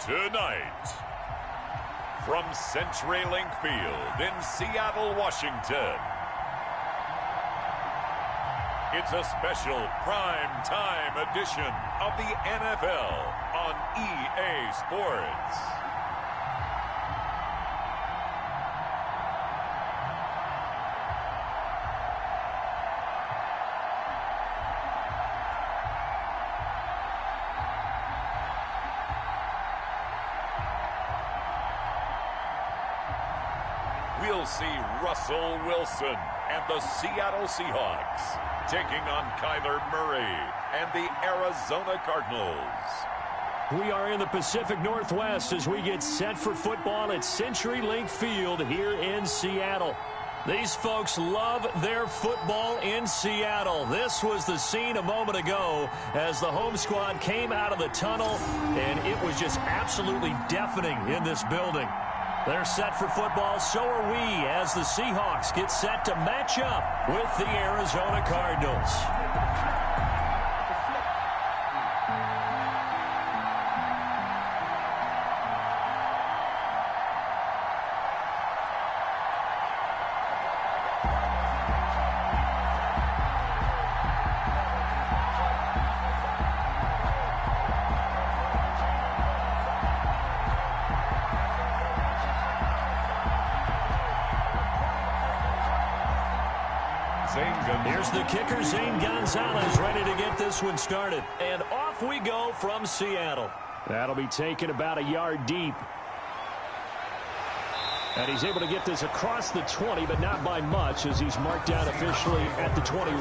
Tonight, from CenturyLink Field in Seattle, Washington, it's a special prime time edition of the NFL on EA Sports. We'll see Russell Wilson and the Seattle Seahawks taking on Kyler Murray and the Arizona Cardinals. We are in the Pacific Northwest as we get set for football at CenturyLink Field here in Seattle. These folks love their football in Seattle. This was the scene a moment ago as the home squad came out of the tunnel, and it was just absolutely deafening in this building. They're set for football, so are we, as the Seahawks get set to match up with the Arizona Cardinals. Here's the kicker, Zane Gonzalez, ready to get this one started. And off we go from Seattle. That'll be taken about a yard deep. And he's able to get this across the 20, but not by much, as he's marked down officially at the 21.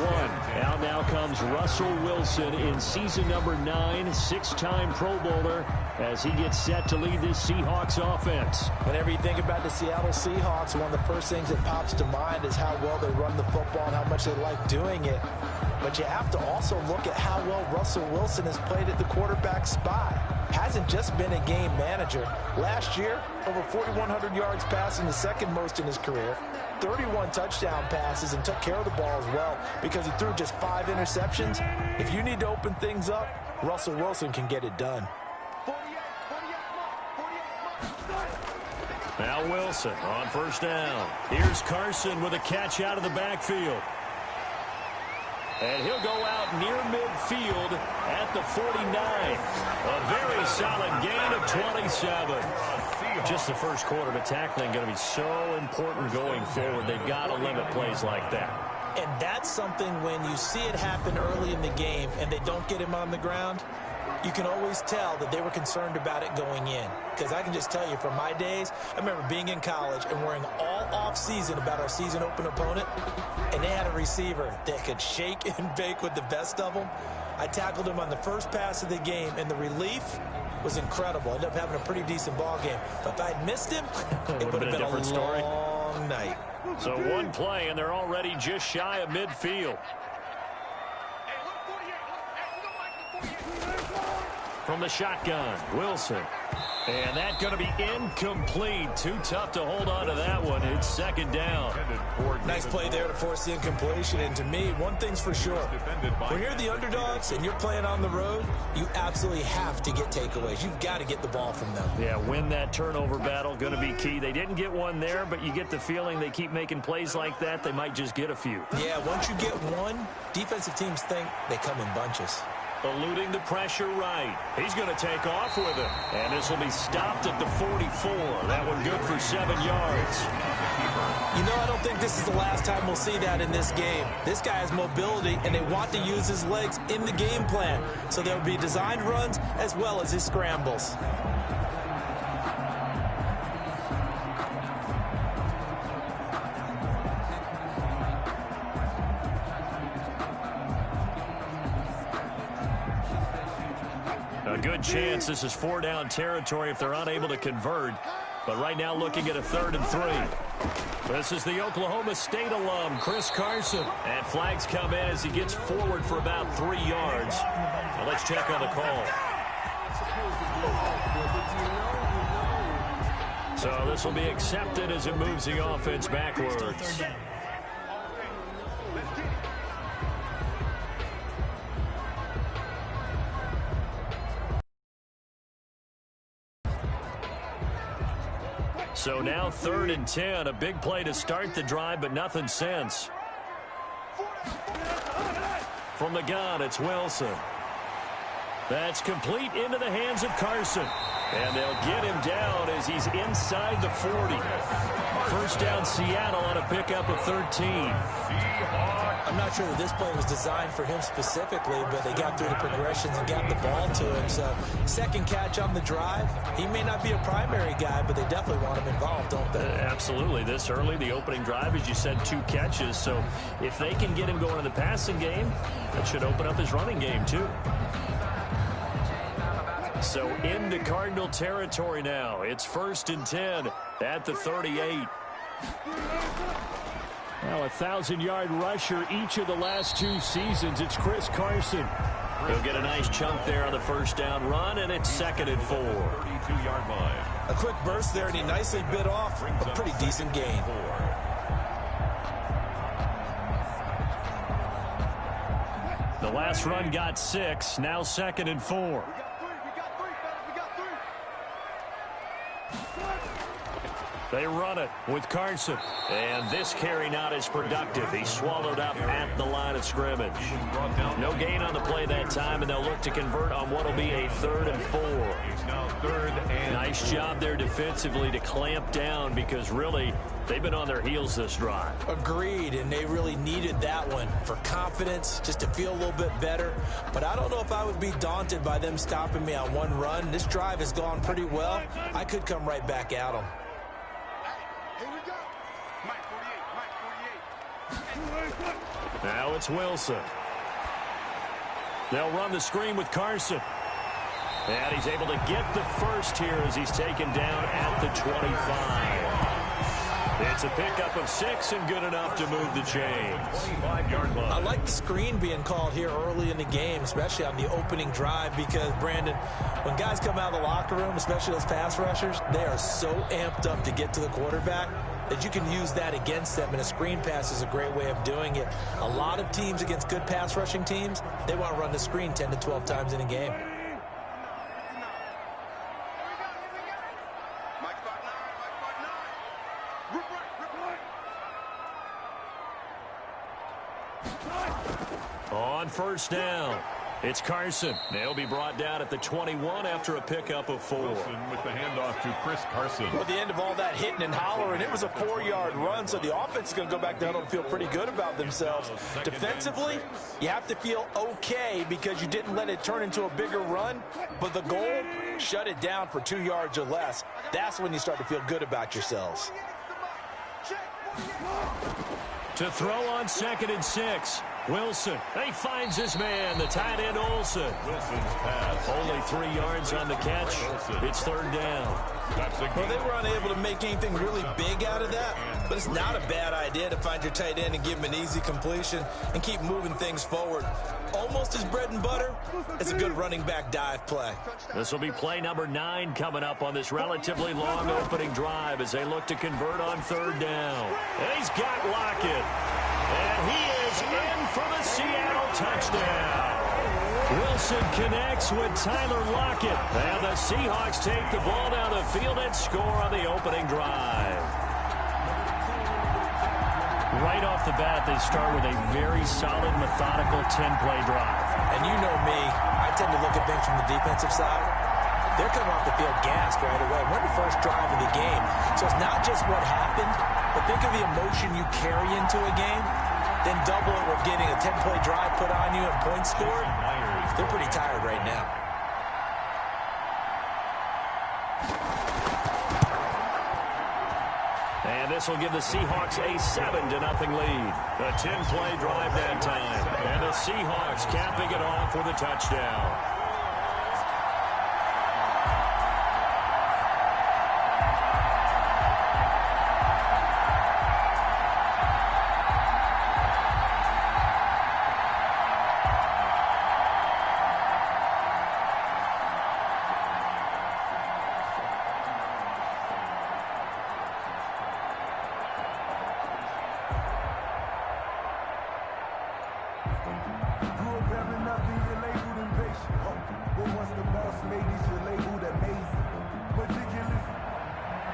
Now comes Russell Wilson in season number 9, six-time Pro Bowler, as he gets set to lead this Seahawks offense. Whenever you think about the Seattle Seahawks, one of the first things that pops to mind is how well they run the football and how much they like doing it. But you have to also look at how well Russell Wilson has played at the quarterback spot. Hasn't just been a game manager. Last year, over 4,100 yards passing, the second most in his career. 31 touchdown passes, and took care of the ball as well because he threw just 5 interceptions. If you need to open things up, Russell Wilson can get it done. Now Wilson on first down. Here's Carson with a catch out of the backfield. And he'll go out near midfield at the 49. A very solid gain of 27. Just the first quarter, but tackling going to be so important going forward. They've got to limit plays like that. And that's something when you see it happen early in the game and they don't get him on the ground, you can always tell that they were concerned about it going in. Because I can just tell you from my days, I remember being in college and worrying all off-season about our season open opponent, and they had a receiver that could shake and bake with the best of them. I tackled him on the first pass of the game, and the relief was incredible. I ended up having a pretty decent ball game. But if I'd missed him, it would have been a different story. Long night. So one play, and they're already just shy of midfield. From the shotgun, Wilson. And that's going to be incomplete. Too tough to hold on to that one. It's second down. Nice play there to force the incompletion. And to me, one thing's for sure. When you're the underdogs and you're playing on the road, you absolutely have to get takeaways. You've got to get the ball from them. Yeah, win that turnover battle, going to be key. They didn't get one there, but you get the feeling they keep making plays like that, they might just get a few. Yeah, once you get one, defensive teams think they come in bunches. Eluding the pressure right. He's going to take off with it. And this will be stopped at the 44. That one good for 7 yards. You know, I don't think this is the last time we'll see that in this game. This guy has mobility, and they want to use his legs in the game plan. So there'll be designed runs as well as his scrambles. A good chance this is 4-down territory if they're unable to convert. But right now looking at a 3rd and 3. This is the Oklahoma State alum, Chris Carson. And flags come in as he gets forward for about 3 yards. Now let's check on the call. So this will be accepted as it moves the offense backwards. So now 3rd and 10. A big play to start the drive, but nothing since. From the gun, it's Wilson. That's complete into the hands of Carson. And they'll get him down as he's inside the 40. First down, Seattle on a pickup of 13. I'm not sure that this play was designed for him specifically, but they got through the progressions and got the ball to him. So, second catch on the drive. He may not be a primary guy, but they definitely want him involved, don't they? Absolutely. This early, the opening drive, as you said, 2 catches. So, if they can get him going in the passing game, that should open up his running game, too. So into Cardinal territory now. It's 1st and 10 at the 38. Well, a 1,000-yard rusher each of the last 2 seasons. It's Chris Carson. He'll get a nice chunk there on the first down run, and it's 2nd and 4. 32-yard line. A quick burst there, and he nicely bit off a pretty decent gain. The last run got 6. Now 2nd and 4. They run it with Carson. And this carry not as productive. He's swallowed up at the line of scrimmage. No gain on the play that time, and they'll look to convert on what will be a 3rd and 4. Nice job there defensively to clamp down, because really they've been on their heels this drive. Agreed, and they really needed that one for confidence, just to feel a little bit better. But I don't know if I would be daunted by them stopping me on one run. This drive has gone pretty well. I could come right back at them. Now it's Wilson. They'll run the screen with Carson. And he's able to get the first here as he's taken down at the 25. It's a pickup of 6 and good enough to move the chains. 25-yard line. I like the screen being called here early in the game, especially on the opening drive, because, Brandon, when guys come out of the locker room, especially those pass rushers, they are so amped up to get to the quarterback that you can use that against them, and a screen pass is a great way of doing it. A lot of teams against good pass rushing teams, they want to run the screen 10 to 12 times in a game. On first down, it's Carson. They'll be brought down at the 21 after a pickup of 4. Wilson with the handoff to Chris Carson. Well, at the end of all that hitting and hollering, it was a 4-yard run, so the offense is going to go back down and feel pretty good about themselves. Defensively, you have to feel okay because you didn't let it turn into a bigger run, but the goal, shut it down for 2 yards or less. That's when you start to feel good about yourselves. To throw on 2nd and 6. Wilson, he finds his man, the tight end Olsen. Wilson's pass. Only 3 yards on the catch. It's 3rd down. Well, they were unable to make anything really big out of that, but it's not a bad idea to find your tight end and give him an easy completion and keep moving things forward. Almost his bread and butter. It's a good running back dive play. This will be play number 9 coming up on this relatively long opening drive as they look to convert on 3rd down. And he's got Lockett. And he is in for the Seattle touchdown. Wilson connects with Tyler Lockett. And the Seahawks take the ball down the field and score on the opening drive. Right off the bat, they start with a very solid, methodical 10-play drive. And you know me, I tend to look at things from the defensive side. They're coming off the field gassed right away. We're in the first drive of the game. So it's not just what happened, but think of the emotion you carry into a game. Then double it with getting a 10-play drive put on you and points scored. They're pretty tired right now. And this will give the Seahawks a 7-0 lead. A 10-play drive that time. And the Seahawks capping it off with a touchdown.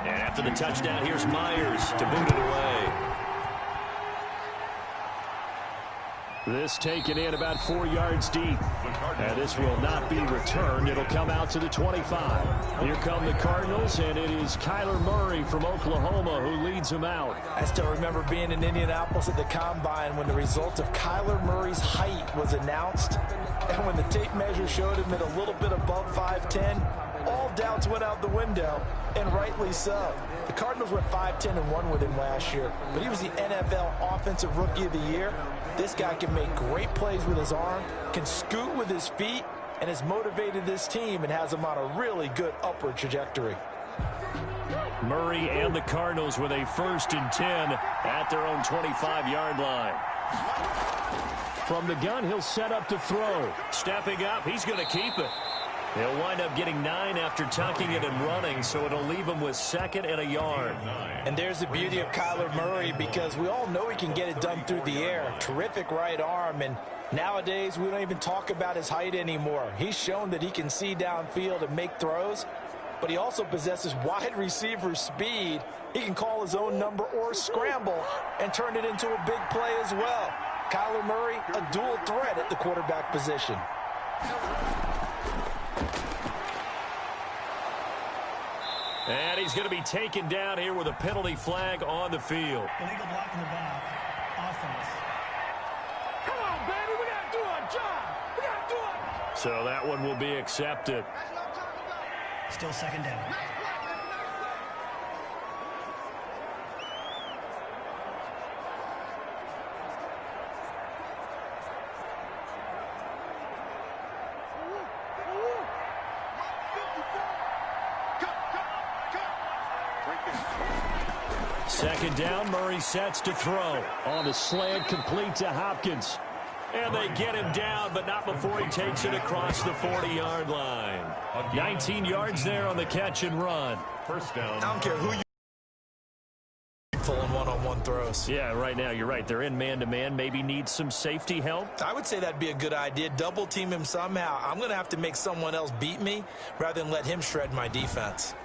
And after the touchdown, here's Myers to boot it away. This taken in about 4 yards deep. And this will not be returned. It'll come out to the 25. Here come the Cardinals, and it is Kyler Murray from Oklahoma who leads them out. I still remember being in Indianapolis at the Combine when the result of Kyler Murray's height was announced. And when the tape measure showed him at a little bit above 5'10", all doubts went out the window, and rightly so. The Cardinals went 5-10-1 with him last year, but he was the NFL Offensive Rookie of the Year. This guy can make great plays with his arm, can scoot with his feet, and has motivated this team and has them on a really good upward trajectory. Murray and the Cardinals with a 1st and 10 at their own 25-yard line. From the gun, he'll set up to throw. Stepping up, he's going to keep it. He'll wind up getting 9 after tucking it and running, so it'll leave him with 2nd and a yard. And there's the beauty of Kyler Murray, because we all know he can get it done through the air. Terrific right arm, and nowadays we don't even talk about his height anymore. He's shown that he can see downfield and make throws, but he also possesses wide receiver speed. He can call his own number or scramble and turn it into a big play as well. Kyler Murray, a dual threat at the quarterback position. And he's going to be taken down here with a penalty flag on the field. Illegal block in the back. Offense. Come on, baby. We got to do our job. We got to do it. So that one will be accepted. Still 2nd down. Second down, Murray sets to throw. On the slant, complete to Hopkins. And they get him down, but not before he takes it across the 40-yard line. 19 yards there on the catch and run. 1st down. I don't care who you full in one-on-one throws. Yeah, right now you're right. They're in man-to-man. Maybe need some safety help. I would say that'd be a good idea. Double team him somehow. I'm going to have to make someone else beat me rather than let him shred my defense.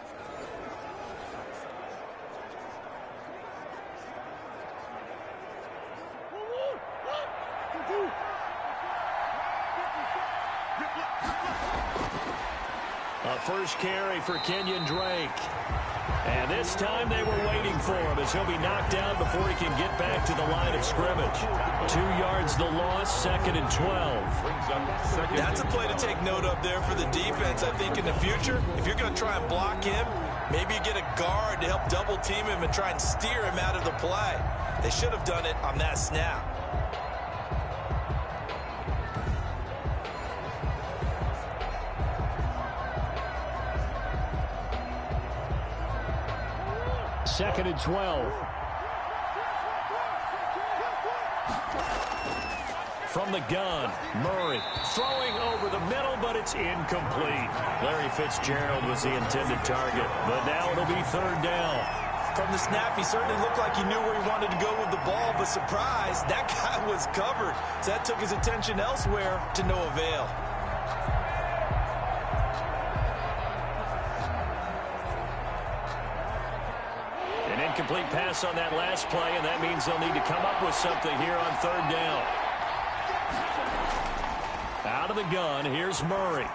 First carry for Kenyon Drake. And this time they were waiting for him as he'll be knocked down before he can get back to the line of scrimmage. 2 yards the loss, 2nd and 12. That's a play to take note of there for the defense. I think in the future, if you're going to try and block him, maybe you get a guard to help double team him and try and steer him out of the play. They should have done it on that snap. Second and 12. From the gun, Murray throwing over the middle, but it's incomplete. Larry Fitzgerald was the intended target, but now it'll be 3rd down. From the snap, he certainly looked like he knew where he wanted to go with the ball, but surprise, that guy was covered. So that took his attention elsewhere to no avail. An incomplete pass on that last play, and that means they'll need to come up with something here on 3rd down. Out of the gun, here's Murray.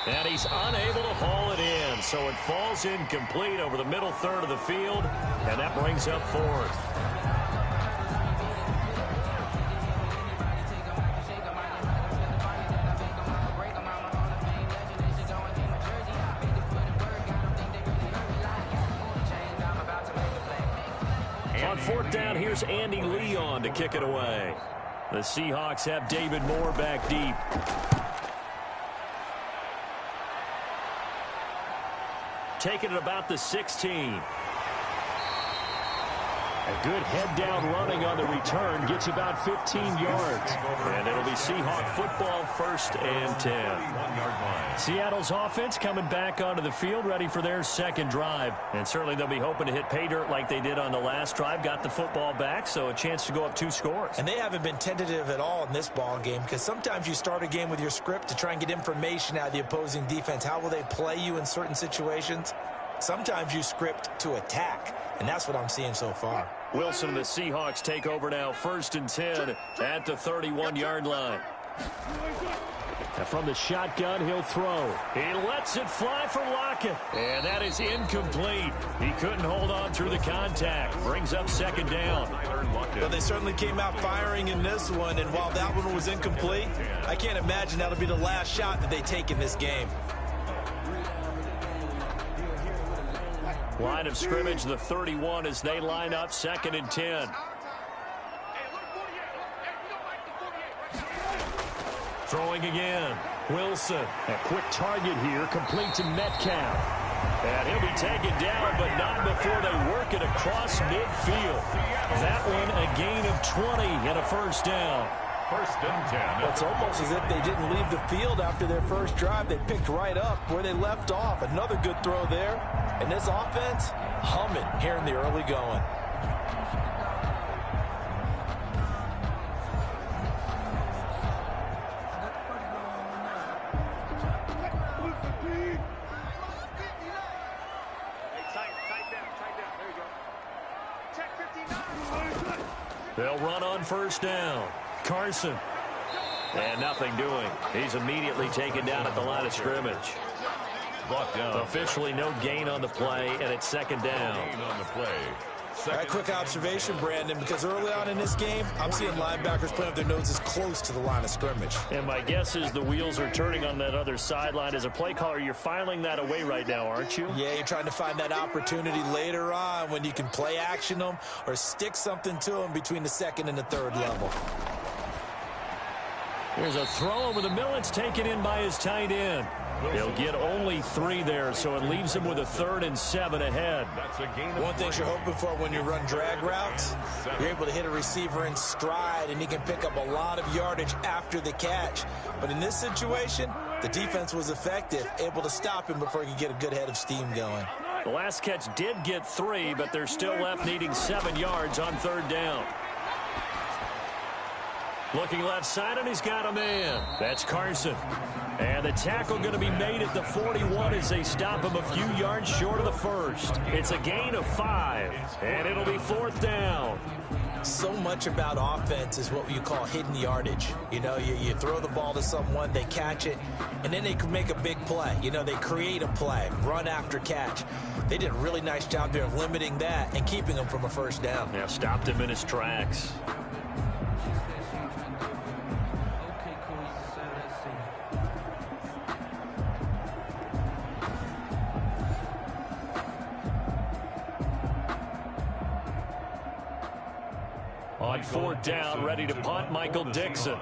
And he's unable to haul it in, so it falls incomplete over the middle third of the field, and that brings up 4th. On 4th down, here's Andy Leon to kick it away. The Seahawks have David Moore back deep. Taking it about the 16. A good head-down running on the return gets about 15 yards. And it'll be Seahawk football, 1st and 10. Seattle's offense coming back onto the field, ready for their 2nd drive. And certainly they'll be hoping to hit pay dirt like they did on the last drive. Got the football back, so a chance to go up 2 scores. And they haven't been tentative at all in this ball game, because sometimes you start a game with your script to try and get information out of the opposing defense. How will they play you in certain situations? Sometimes you script to attack, and that's what I'm seeing so far. Wilson and the Seahawks take over now, 1st and 10 at the 31-yard line. And from the shotgun, he'll throw. He lets it fly for Lockett. And that is incomplete. He couldn't hold on through the contact. Brings up 2nd down. Well, they certainly came out firing in this one, and while that one was incomplete, I can't imagine that'll be the last shot that they take in this game. Line of scrimmage, the 31 as they line up, 2nd and 10. Throwing again. Wilson. A quick target here, complete to Metcalf. And he'll be taken down, but not before they work it across midfield. That one a gain of 20 and a 1st down. 1st and 10. It's almost as if they didn't leave the field after their first drive. They picked right up where they left off. Another good throw there. And this offense, humming here in the early going. They'll run on 1st down. Carson. And nothing doing. He's immediately taken down at the line of scrimmage. Brought down. Officially no gain on the play, and it's 2nd down. Gain on the play. All right, quick observation, Brandon, because early on in this game, I'm seeing linebackers playing with their noses close to the line of scrimmage. And my guess is the wheels are turning on that other sideline. As a play caller, you're filing that away right now, aren't you? Yeah, you're trying to find that opportunity later on when you can play action them or stick something to them between the 2nd and the 3rd level. Here's a throw over the middle. It's taken in by his tight end. He'll get only 3 there, so it leaves him with a 3rd and 7 ahead. One thing you're hoping for when you run drag routes, you're able to hit a receiver in stride, and he can pick up a lot of yardage after the catch. But in this situation, the defense was effective, able to stop him before he could get a good head of steam going. The last catch did get 3, but they're still left needing 7 yards on 3rd down. Looking left side, and he's got a man. That's Carson. And the tackle going to be made at the 41 as they stop him a few yards short of the 1st. It's a gain of 5, and it'll be 4th down. So much about offense is what you call hidden yardage. You know, you throw the ball to someone, they catch it, and then they can make a big play. You know, they create a play, run after catch. They did a really nice job there of limiting that and keeping him from a 1st down. Yeah, stopped him in his tracks. On 4th down, ready to punt, Michael Dixon.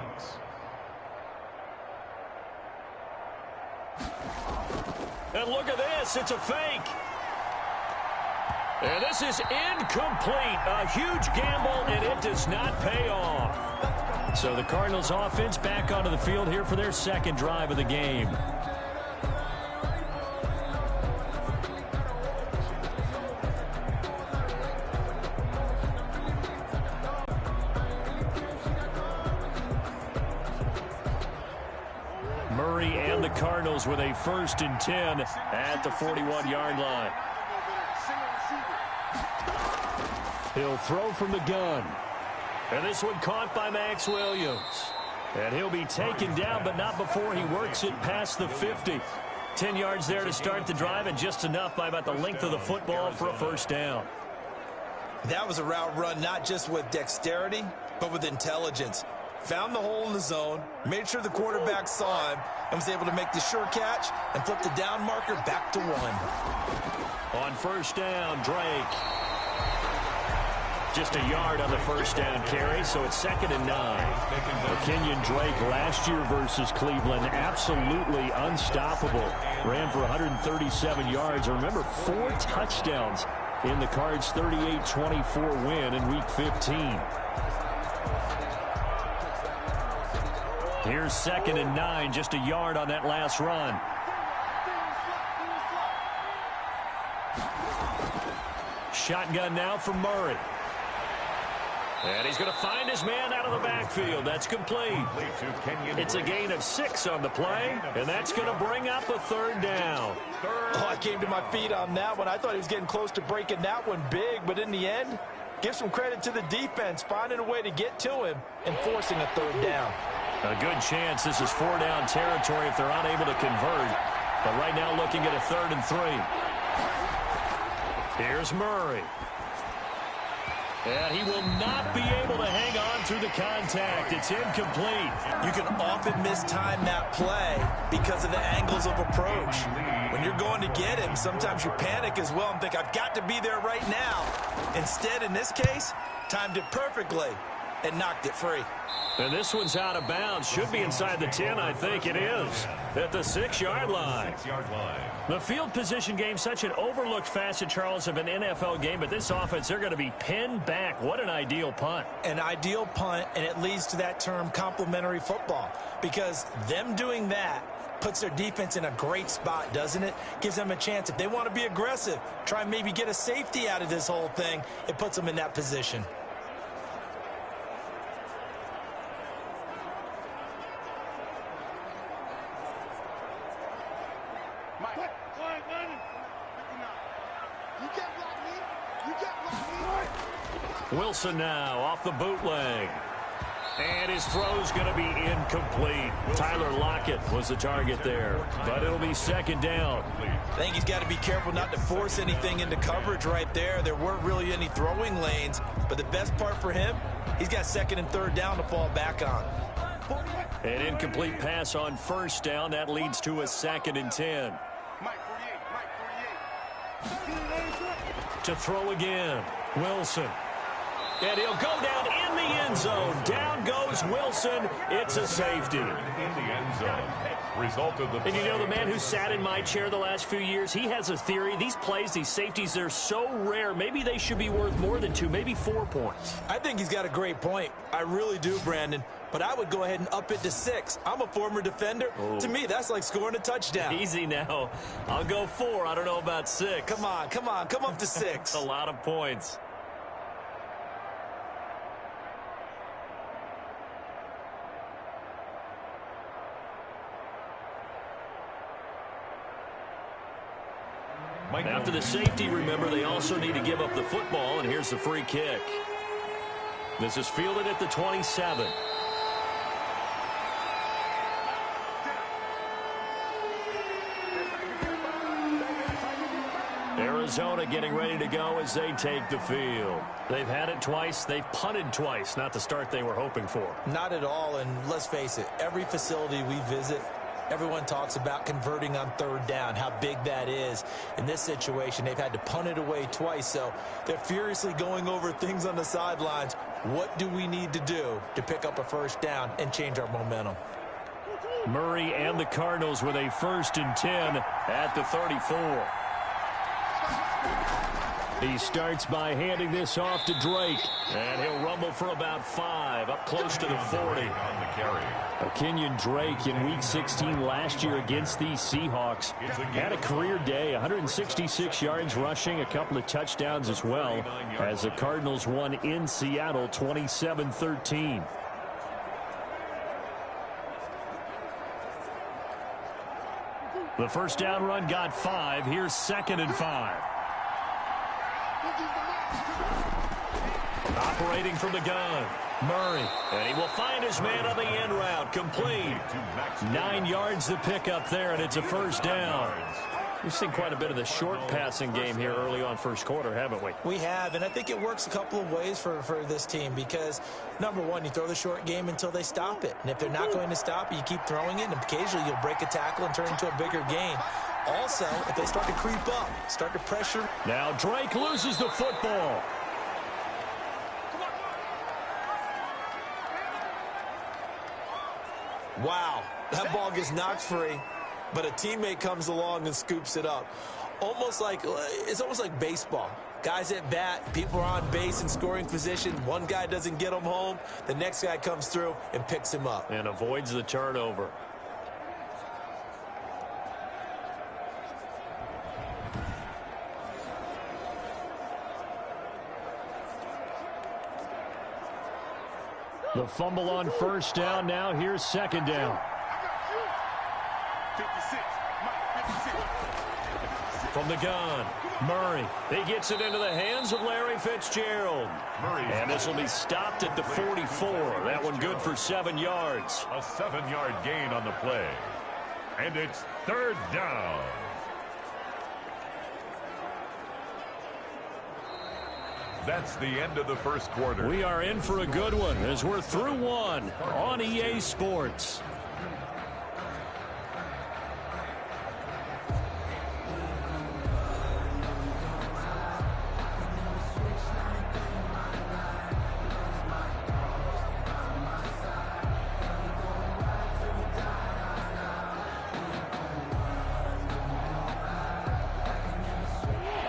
And look at this, it's a fake. And this is incomplete. A huge gamble, and it does not pay off. So the Cardinals offense back onto the field here for their 2nd drive of the game. Murray and the Cardinals with a 1st and 10 at the 41-yard line. He'll throw from the gun. And this one caught by Max Williams. And he'll be taken down, but not before he works it past the 50. 10 yards there to start the drive, and just enough by about the length of the football for a 1st down. That was a route run not just with dexterity, but with intelligence. Found the hole in the zone, made sure the quarterback saw him, and was able to make the sure catch and flip the down marker back to 1. On 1st down, Drake. Just a yard on the 1st down carry, so it's 2nd and 9. Kenyon Drake last year versus Cleveland, absolutely unstoppable. Ran for 137 yards. Remember, 4 touchdowns in the Cards' 38-24 win in Week 15. Here's 2nd and 9, just a yard on that last run. Shotgun now for Murray. And he's going to find his man out of the backfield. That's complete. It's a gain of 6 on the play, and that's going to bring up a third down. Oh, I came to my feet on that one. I thought he was getting close to breaking that one big, but in the end, give some credit to the defense, finding a way to get to him and forcing a third down. A good chance this is 4-down territory if they're unable to convert. But right now looking at a 3rd and 3. Here's Murray. And he will not be able to hang on through the contact. It's incomplete. You can often mistime that play because of the angles of approach. When you're going to get him, sometimes you panic as well and think, I've got to be there right now. Instead, in this case, timed it perfectly and knocked it free. And this one's out of bounds. Should be inside the 10, I think it is. At the 6-yard line. The field position game, such an overlooked facet, Charles, of an NFL game. But this offense, they're going to be pinned back. What an ideal punt. An ideal punt, and it leads to that term complementary football. Because them doing that puts their defense in a great spot, doesn't it? Gives them a chance. If they want to be aggressive, try and maybe get a safety out of this whole thing, it puts them in that position. Wilson now off the bootleg. And his throw's going to be incomplete. Tyler Lockett was the target there, but it'll be 2nd down. I think he's got to be careful not to force anything into coverage right there. There weren't really any throwing lanes, but the best part for him, he's got 2nd and 3rd down to fall back on. An incomplete pass on 1st down. That leads to a 2nd and 10. To throw again, Wilson. And he'll go down in the end zone. Down goes Wilson. It's a safety. In the end zone. Result of the and you know, the man who sat in my chair the last few years, he has a theory. These plays, these safeties, they're so rare. Maybe they should be worth more than 2, maybe 4 points. I think he's got a great point. I really do, Brandon. But I would go ahead and up it to 6. I'm a former defender. Oh. To me, that's like scoring a touchdown. Easy now. I'll go 4. I don't know about 6. Come on. Come up to 6. A lot of points. After the safety, remember, they also need to give up the football, and here's the free kick. This is fielded at the 27. Arizona getting ready to go as they take the field. They've had it twice. They've punted twice. Not the start they were hoping for. Not at all, and let's face it, every facility we visit, everyone talks about converting on 3rd down, how big that is. In this situation, they've had to punt it away twice, so they're furiously going over things on the sidelines. What do we need to do to pick up a 1st down and change our momentum? Murray and the Cardinals with a 1st and 10 at the 34. He starts by handing this off to Drake, and he'll rumble for about 5, up close to the 40. Kenyon Drake in Week 16 last year against these Seahawks had a career day, 166 yards rushing, a couple of touchdowns as well, as the Cardinals won in Seattle 27-13. The 1st down run got 5. Here's 2nd and 5. Operating from the gun, Murray. And he will find his man on the end route. Complete. 9 yards to pick up there, and it's a 1st down. We've seen quite a bit of the short passing game here early on 1st quarter, haven't we? We have, and I think it works a couple of ways for this team because, number one, you throw the short game until they stop it. And if they're not going to stop it, you keep throwing it, and occasionally you'll break a tackle and turn into a bigger gain. Also, if they start to creep up, start to pressure. Now Drake loses the football. Wow, that ball gets knocked free, but a teammate comes along and scoops it up. It's almost like baseball. Guys at bat, people are on base in scoring position. One guy doesn't get him home. The next guy comes through and picks him up. And avoids the turnover. The fumble on first down. Now here's second down. 56. From the gun, Murray. He gets it into the hands of Larry Fitzgerald. And this will be stopped at the 44. That one good for 7 yards. A 7-yard gain on the play. And it's third down. That's the end of the first quarter. We are in for a good one as we're through one on EA Sports.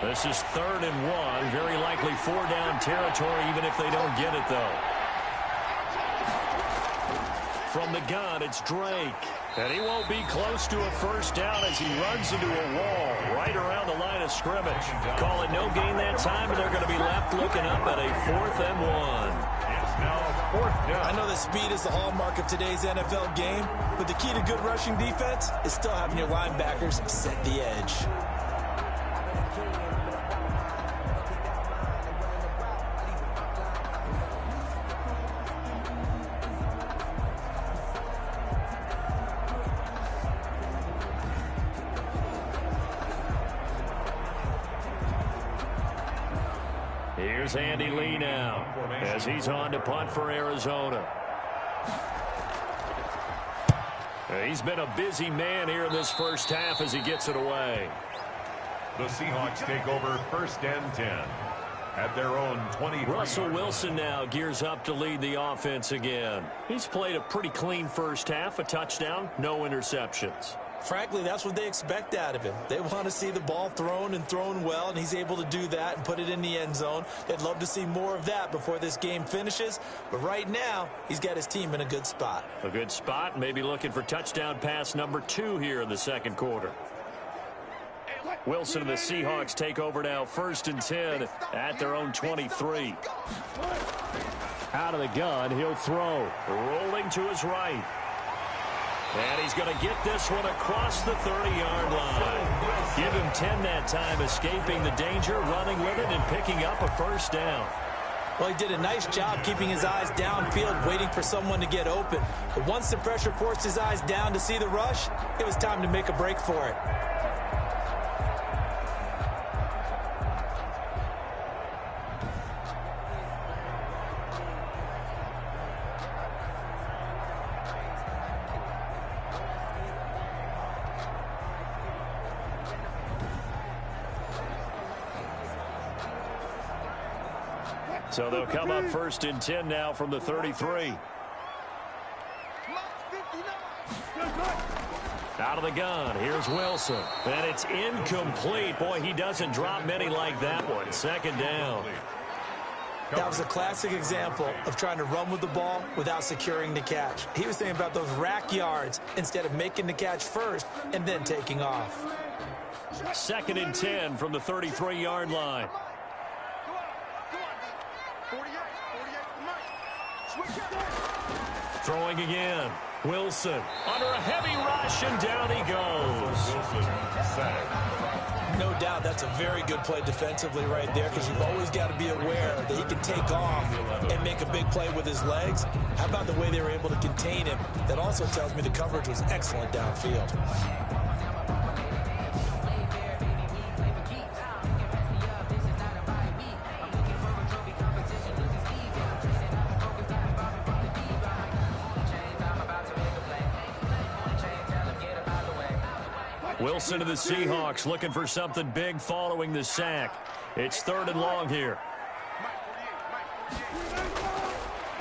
This is 3rd and 1. Very likely 4-down territory, even if they don't get it, though. From the gun, it's Drake. And he won't be close to a first down as he runs into a wall right around the line of scrimmage. Call it no gain that time, and they're going to be left looking up at a 4th and 1. It's now 4th down. I know that speed is the hallmark of today's NFL game, but the key to good rushing defense is still having your linebackers set the edge. Here's Andy Lee now as he's on to punt for Arizona. He's been a busy man here in this first half as he gets it away. The Seahawks take over 1st and 10 at their own 20. Russell Wilson now gears up to lead the offense again. He's played a pretty clean first half, a touchdown, no interceptions. Frankly, that's what they expect out of him. They want to see the ball thrown and thrown well, and he's able to do that and put it in the end zone. They'd love to see more of that before this game finishes, but right now, he's got his team in a good spot. A good spot, maybe looking for touchdown pass number 2 here in the second quarter. Wilson and the Seahawks take over now 1st and 10 at their own 23. Out of the gun, he'll throw. Rolling to his right. And he's going to get this one across the 30-yard line. Give him 10 that time, escaping the danger, running with it, and picking up a first down. Well, he did a nice job keeping his eyes downfield, waiting for someone to get open. But once the pressure forced his eyes down to see the rush, it was time to make a break for it. So they'll come up 1st and 10 now from the 33. Out of the gun, here's Wilson. And it's incomplete. Boy, he doesn't drop many like that one. 2nd down. That was a classic example of trying to run with the ball without securing the catch. He was thinking about those rack yards instead of making the catch first and then taking off. 2nd and 10 from the 33-yard line. Throwing again. Wilson under a heavy rush, and down he goes. No doubt that's a very good play defensively right there, because you've always got to be aware that he can take off and make a big play with his legs. How about the way they were able to contain him? That also tells me the coverage was excellent downfield. Wilson to the Seahawks looking for something big following the sack. It's 3rd and long here.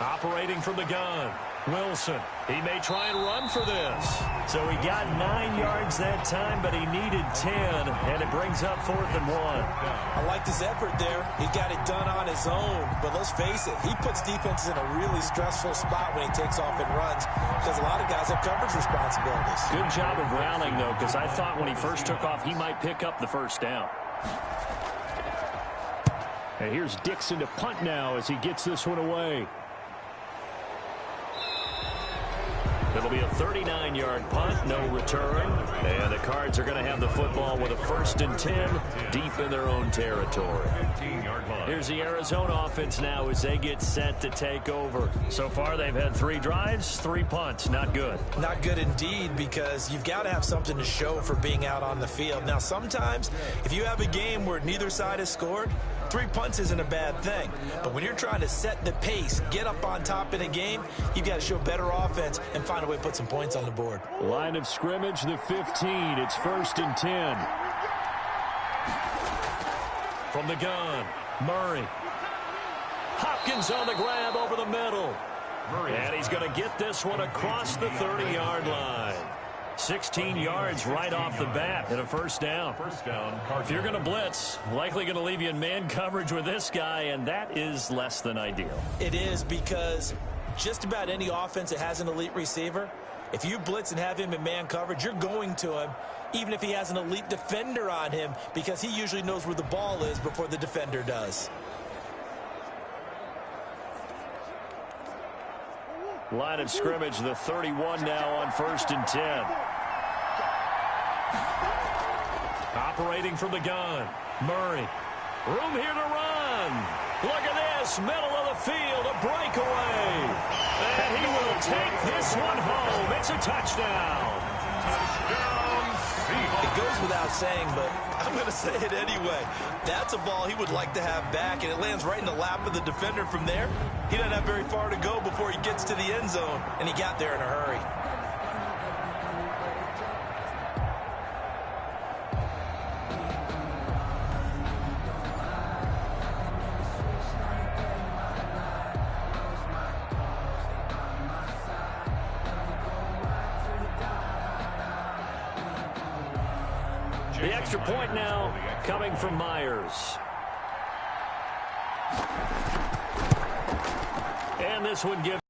Operating from the gun. Wilson. He may try and run for this. So he got 9 yards that time, but he needed 10, and it brings up 4th and 1. I liked his effort there. He got it done on his own, but let's face it, he puts defenses in a really stressful spot when he takes off and runs, because a lot of guys have coverage responsibilities. Good job of rallying, though, because I thought when he first took off, he might pick up the first down. And here's Dixon to punt now as he gets this one away. It'll be a 39-yard punt, no return. And the Cards are going to have the football with a 1st and 10 deep in their own territory. Here's the Arizona offense now as they get set to take over. So far, they've had 3 drives, 3 punts. Not good. Not good indeed, because you've got to have something to show for being out on the field. Now, sometimes if you have a game where neither side has scored, 3 punts isn't a bad thing. But when you're trying to set the pace, get up on top in a game, you've got to show better offense and find a way to put some points on the board. Line of scrimmage, the 15. It's 1st and 10. From the gun, Murray. Hopkins on the grab over the middle. And he's going to get this one across the 30-yard line. 16 yards right off the bat and a 1st down. If you're going to blitz, likely going to leave you in man coverage with this guy, and that is less than ideal. It is, because just about any offense that has an elite receiver, if you blitz and have him in man coverage, you're going to him, even if he has an elite defender on him, because he usually knows where the ball is before the defender does. Line of scrimmage, the 31 now on 1st and 10. Operating from the gun, Murray. Room here to run. Look at this, middle of the field, a breakaway. And he will take this one home. It's a touchdown. It goes without saying, but I'm going to say it anyway. That's a ball he would like to have back, and it lands right in the lap of the defender from there. He doesn't have very far to go before he gets to the end zone, and he got there in a hurry. The extra point now coming from Myers. And this one gives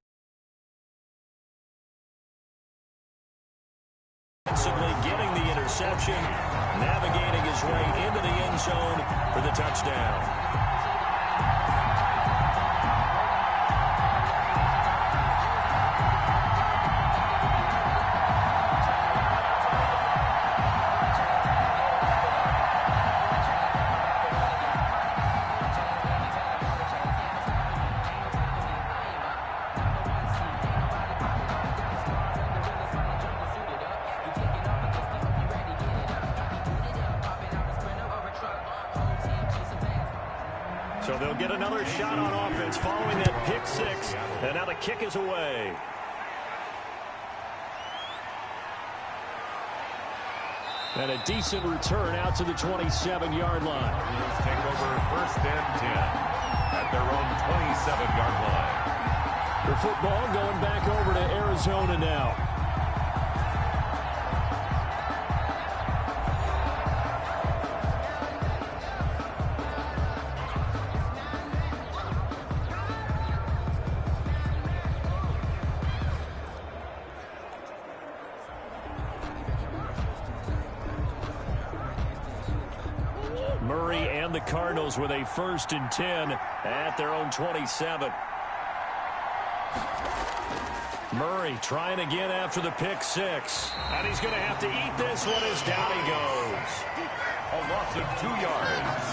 getting the interception, navigating his way into the end zone for the touchdown. So they'll get another shot on offense following that pick 6. And now the kick is away. And a decent return out to the 27-yard line. Cardinals take over 1st and 10 at their own 27-yard line. The football going back over to Arizona now. Murray and the Cardinals with a 1st and 10 at their own 27. Murray trying again after the pick 6. And he's going to have to eat this one as down he goes. A loss of 2 yards.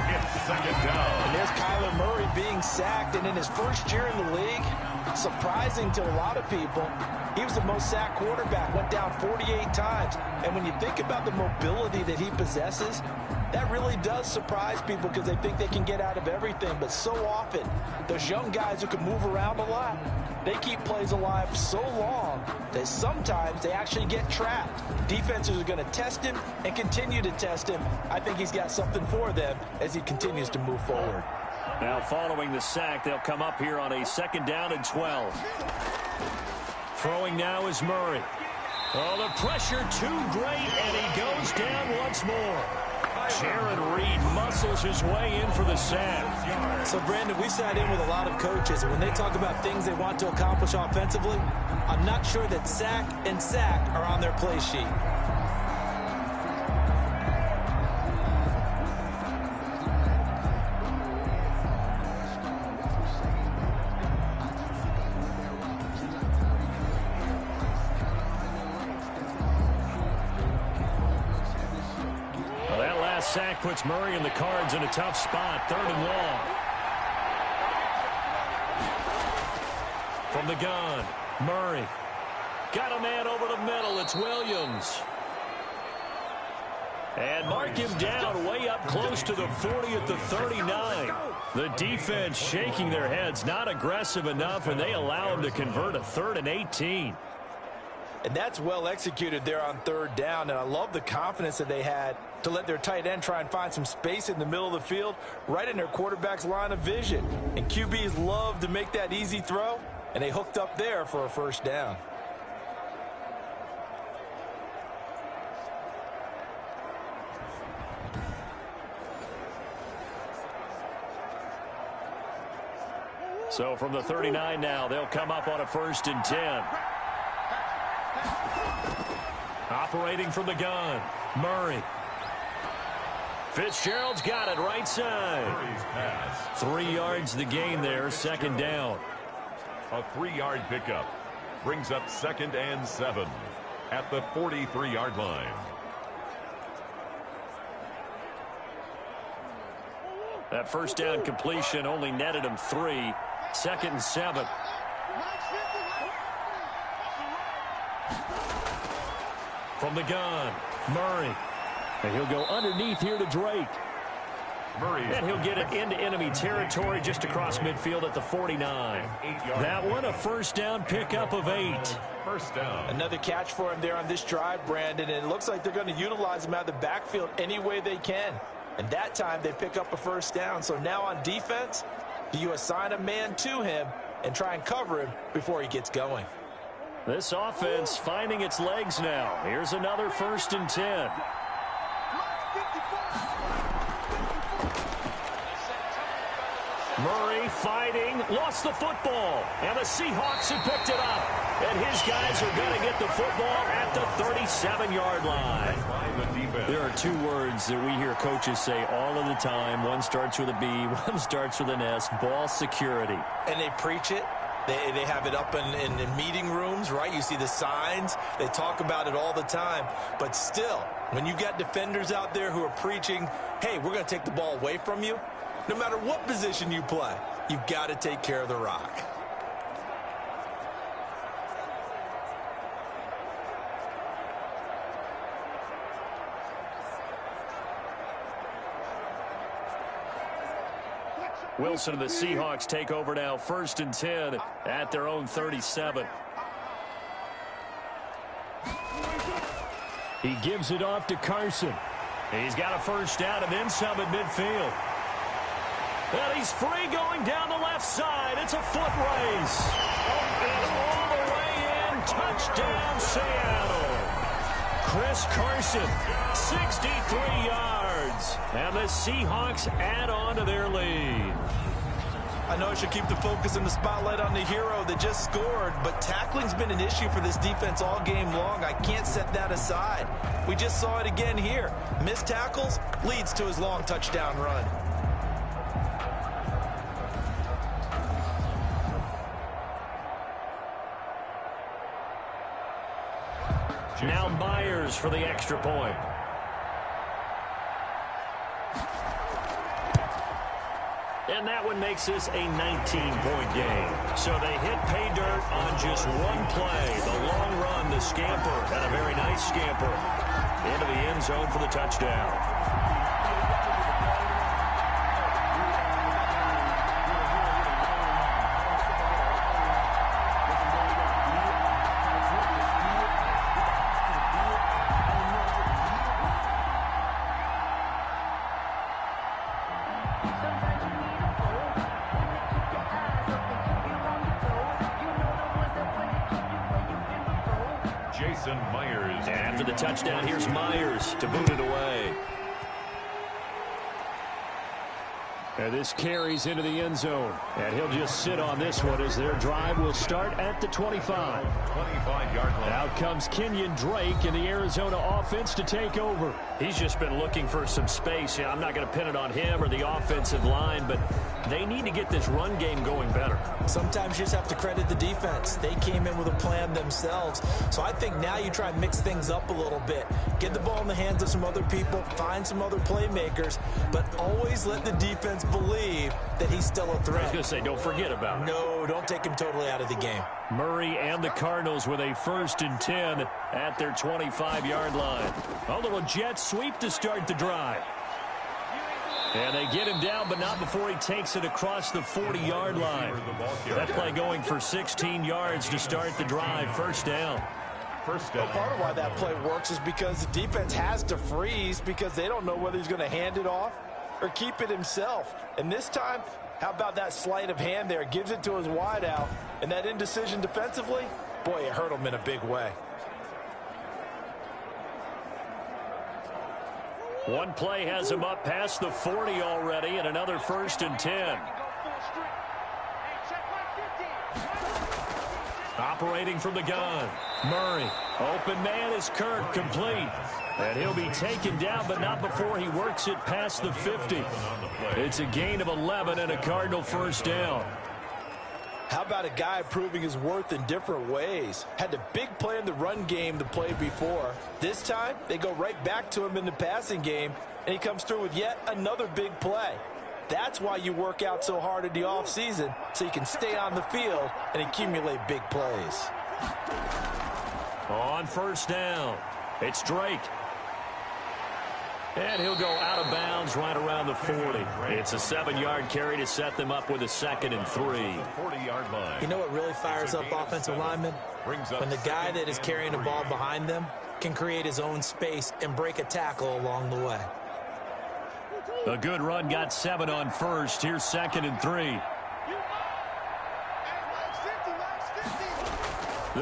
It's 2nd down. And there's Kyler Murray being sacked, and in his first year in the league, surprising to a lot of people, he was the most sacked quarterback, went down 48 times. And when you think about the mobility that he possesses, that really does surprise people because they think they can get out of everything. But so often, those young guys who can move around a lot, they keep plays alive so long that sometimes they actually get trapped. Defenses are going to test him and continue to test him. I think he's got something for them as he continues to move forward. Now following the sack, they'll come up here on a 2nd down and 12. Throwing now is Murray. Oh, the pressure too great, and he goes down once more. Jared Reed muscles his way in for the sack. So, Brandon, we sat in with a lot of coaches, and when they talk about things they want to accomplish offensively, I'm not sure that sack and sack are on their play sheet. sack puts Murray and the Cards in a tough spot. 3rd and long. From the gun, Murray. Got a man over the middle. It's Williams. And mark him down way up close to the 40 at the 39. The defense shaking their heads, not aggressive enough, and they allow him to convert a 3rd and 18. And that's well executed there on 3rd down, and I love the confidence that they had to let their tight end try and find some space in the middle of the field, right in their quarterback's line of vision. And QBs love to make that easy throw, and they hooked up there for a 1st down. So from the 39 now, they'll come up on a 1st and 10. Operating from the gun, Murray. Fitzgerald's got it right side. 3 yards the gain there, 2nd down. A 3-yard pickup brings up 2nd and 7 at the 43-yard line. That 1st down completion only netted him 3. 2nd and 7. From the gun, Murray. And he'll go underneath here to Drake. Murray. And he'll get it into enemy territory just across midfield at the 49. That one a 1st down pickup of 8. 1st down. Another catch for him there on this drive, Brandon, and it looks like they're going to utilize him out of the backfield any way they can. And that time they pick up a 1st down. So now on defense, do you assign a man to him and try and cover him before he gets going? This offense finding its legs now. Here's another 1st and 10. Murray fighting, lost the football, and the Seahawks have picked it up. And his guys are going to get the football at the 37-yard line. There are 2 words that we hear coaches say all of the time. One starts with a B, one starts with an S, ball security. And they preach it. They have it up in meeting rooms, right? You see the signs. They talk about it all the time. But still, when you've got defenders out there who are preaching, hey, we're going to take the ball away from you, no matter what position you play, you've got to take care of the rock. Wilson and the Seahawks take over now, 1st and 10 at their own 37. He gives it off to Carson. He's got a 1st down and then some at midfield. And he's free going down the left side. It's a foot race. And all the way in, touchdown Seattle. Chris Carson, 63 yards. And the Seahawks add on to their lead. I know I should keep the focus and the spotlight on the hero that just scored, but tackling's been an issue for this defense all game long. I can't set that aside. We just saw it again here. Missed tackles leads to his long touchdown run. Now Myers for the extra point. And that one makes this a 19-point game. So they hit pay dirt on just one play. The long run, the scamper, and a very nice scamper into the end zone for the touchdown. After the touchdown, here's Myers to boot it away. And this carries into the end zone. And he'll just sit on this one as their drive will start at the 25. 25-yard line. Out comes Kenyon Drake in the Arizona offense to take over. He's just been looking for some space. Yeah, I'm not going to pin it on him or the offensive line, but they need to get this run game going better. Sometimes you just have to credit the defense. They came in with a plan themselves. So I think now you try and mix things up a little bit. Get the ball in the hands of some other people, find some other playmakers, but always let the defense believe that he's still a threat. I was going to say, don't forget about it. No, don't take him totally out of the game. Murray and the Cardinals with a 1st and 10 at their 25-yard line. A little jet sweep to start the drive. And they get him down, but not before he takes it across the 40-yard line. That play going for 16 yards to start the drive. 1st down. Well, part of why that play works is because the defense has to freeze because they don't know whether he's going to hand it off or keep it himself. And this time, how about that sleight of hand there? Gives it to his wideout. And that indecision defensively, boy, it hurt him in a big way. One play has him up past the 40 already, and another 1st and 10. Operating from the gun. Murray. Open man is Kirk, complete. And he'll be taken down, but not before he works it past the 50. It's a gain of 11 and a Cardinal 1st down. How about a guy proving his worth in different ways? Had a big play in the run game the play before. This time, they go right back to him in the passing game, and he comes through with yet another big play. That's why you work out so hard in the offseason, so you can stay on the field and accumulate big plays. On 1st down, it's Drake. And he'll go out of bounds right around the 40. It's a 7-yard carry to set them up with a 2nd and 3. 40-yard line. You know what really fires up offensive linemen? When the guy that is carrying the ball behind them can create his own space and break a tackle along the way. A good run got 7 on 1st. Here's 2nd and 3.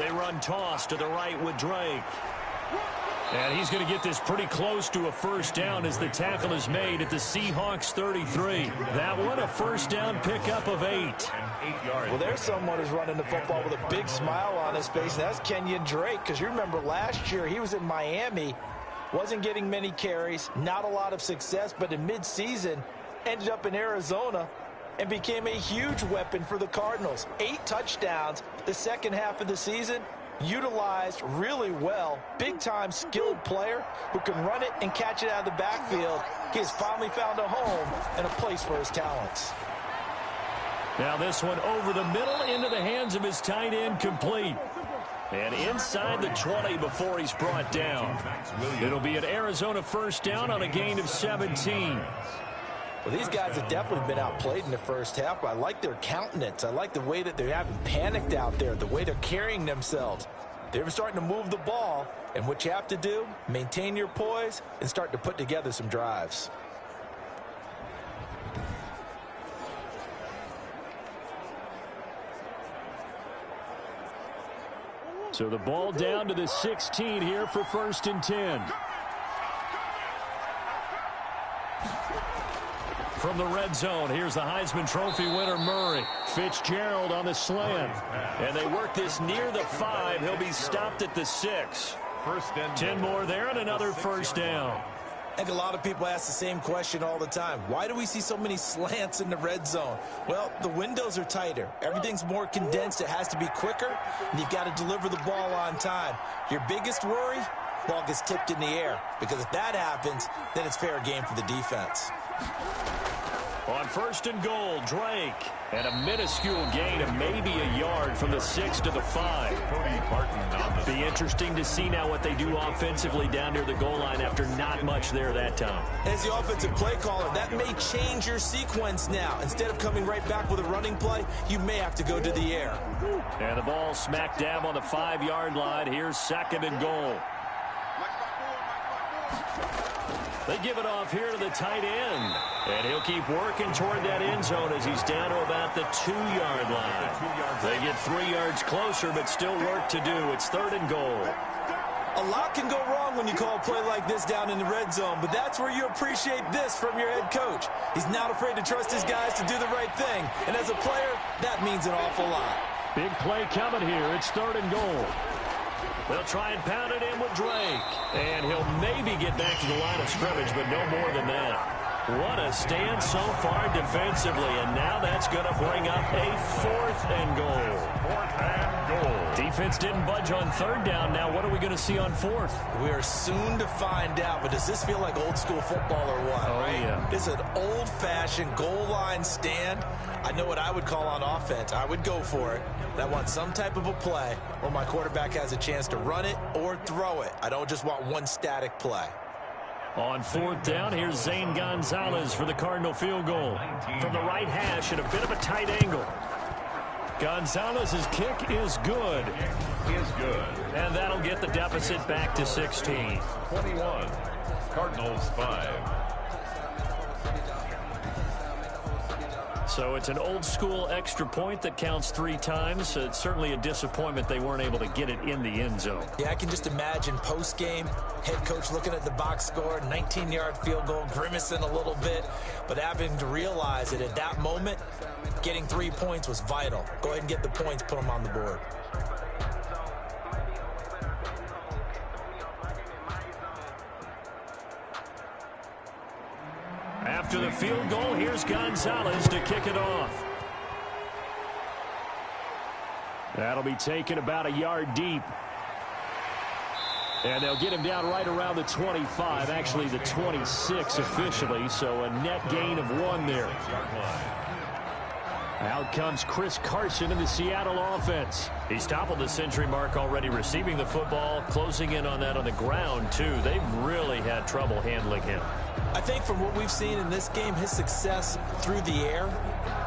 They run toss to the right with Drake. And he's going to get this pretty close to a 1st down as the tackle is made at the Seahawks 33. That one, a 1st down pickup of 8. Well, there's someone who's running the football with a big smile on his face, and that's Kenyon Drake, because you remember last year he was in Miami, wasn't getting many carries, not a lot of success, but in midseason ended up in Arizona and became a huge weapon for the Cardinals. 8 touchdowns the second half of the season. Utilized really well, big-time skilled player who can run it and catch it out of the backfield. He has finally found a home and a place for his talents. Now this one over the middle into the hands of his tight end, complete. And inside the 20 before he's brought down. It'll be an Arizona 1st down on a gain of 17. Well, these guys have definitely been outplayed in the first half, but I like their countenance. I like the way that they haven't panicked out there, the way they're carrying themselves. They're starting to move the ball, and what you have to do, maintain your poise and start to put together some drives. So the ball down to the 16 here for 1st and 10. From the red zone, here's the Heisman Trophy winner, Murray. Fitzgerald on the slant. And they work this near the 5. He'll be stopped at the 6. 10 more there and another 1st down. I think a lot of people ask the same question all the time. Why do we see so many slants in the red zone? Well, the windows are tighter. Everything's more condensed. It has to be quicker, and you've got to deliver the ball on time. Your biggest worry? Ball gets tipped in the air, because if that happens, then it's fair game for the defense. On 1st and goal, Drake. And a minuscule gain of maybe a yard from the 6 to the 5. Be interesting to see now what they do offensively down near the goal line after not much there that time. As the offensive play caller, that may change your sequence now. Instead of coming right back with a running play, you may have to go to the air. And the ball smack dab on the 5-yard line. Here's 2nd and goal. They give it off here to the tight end. And he'll keep working toward that end zone as he's down to about the 2-yard line. They get 3 yards closer, but still work to do. It's 3rd and goal. A lot can go wrong when you call a play like this down in the red zone, but that's where you appreciate this from your head coach. He's not afraid to trust his guys to do the right thing, and as a player, that means an awful lot. Big play coming here. It's 3rd and goal. They'll try and pound it in with Drake, and he'll maybe get back to the line of scrimmage, but no more than that. What a stand so far defensively, and now that's going to bring up a 4th and goal. 4th and goal. Defense didn't budge on 3rd down. Now what are we going to see on 4th? We are soon to find out, but does this feel like old school football or what? Oh, right? yeah. This is an old-fashioned goal line stand. I know what I would call on offense. I would go for it. I want some type of a play where my quarterback has a chance to run it or throw it. I don't just want one static play. On 4th down, here's Zane Gonzalez for the Cardinal field goal. From the right hash at a bit of a tight angle. Gonzalez's kick is good. Is good. And that'll get the deficit back to 16. 21. Cardinals 5. So it's an old-school extra point that counts 3 times. So it's certainly a disappointment they weren't able to get it in the end zone. Yeah, I can just imagine post-game, head coach looking at the box score, 19-yard field goal, grimacing a little bit, but having to realize that at that moment, getting 3 points was vital. Go ahead and get the points, put them on the board. After the field goal, here's Gonzalez to kick it off. That'll be taken about a yard deep. And they'll get him down right around the 25, actually the 26 officially, so a net gain of 1 there. Out comes Chris Carson in the Seattle offense. He's toppled the century mark already receiving the football, closing in on that on the ground, too. They've really had trouble handling him. I think from what we've seen in this game, his success through the air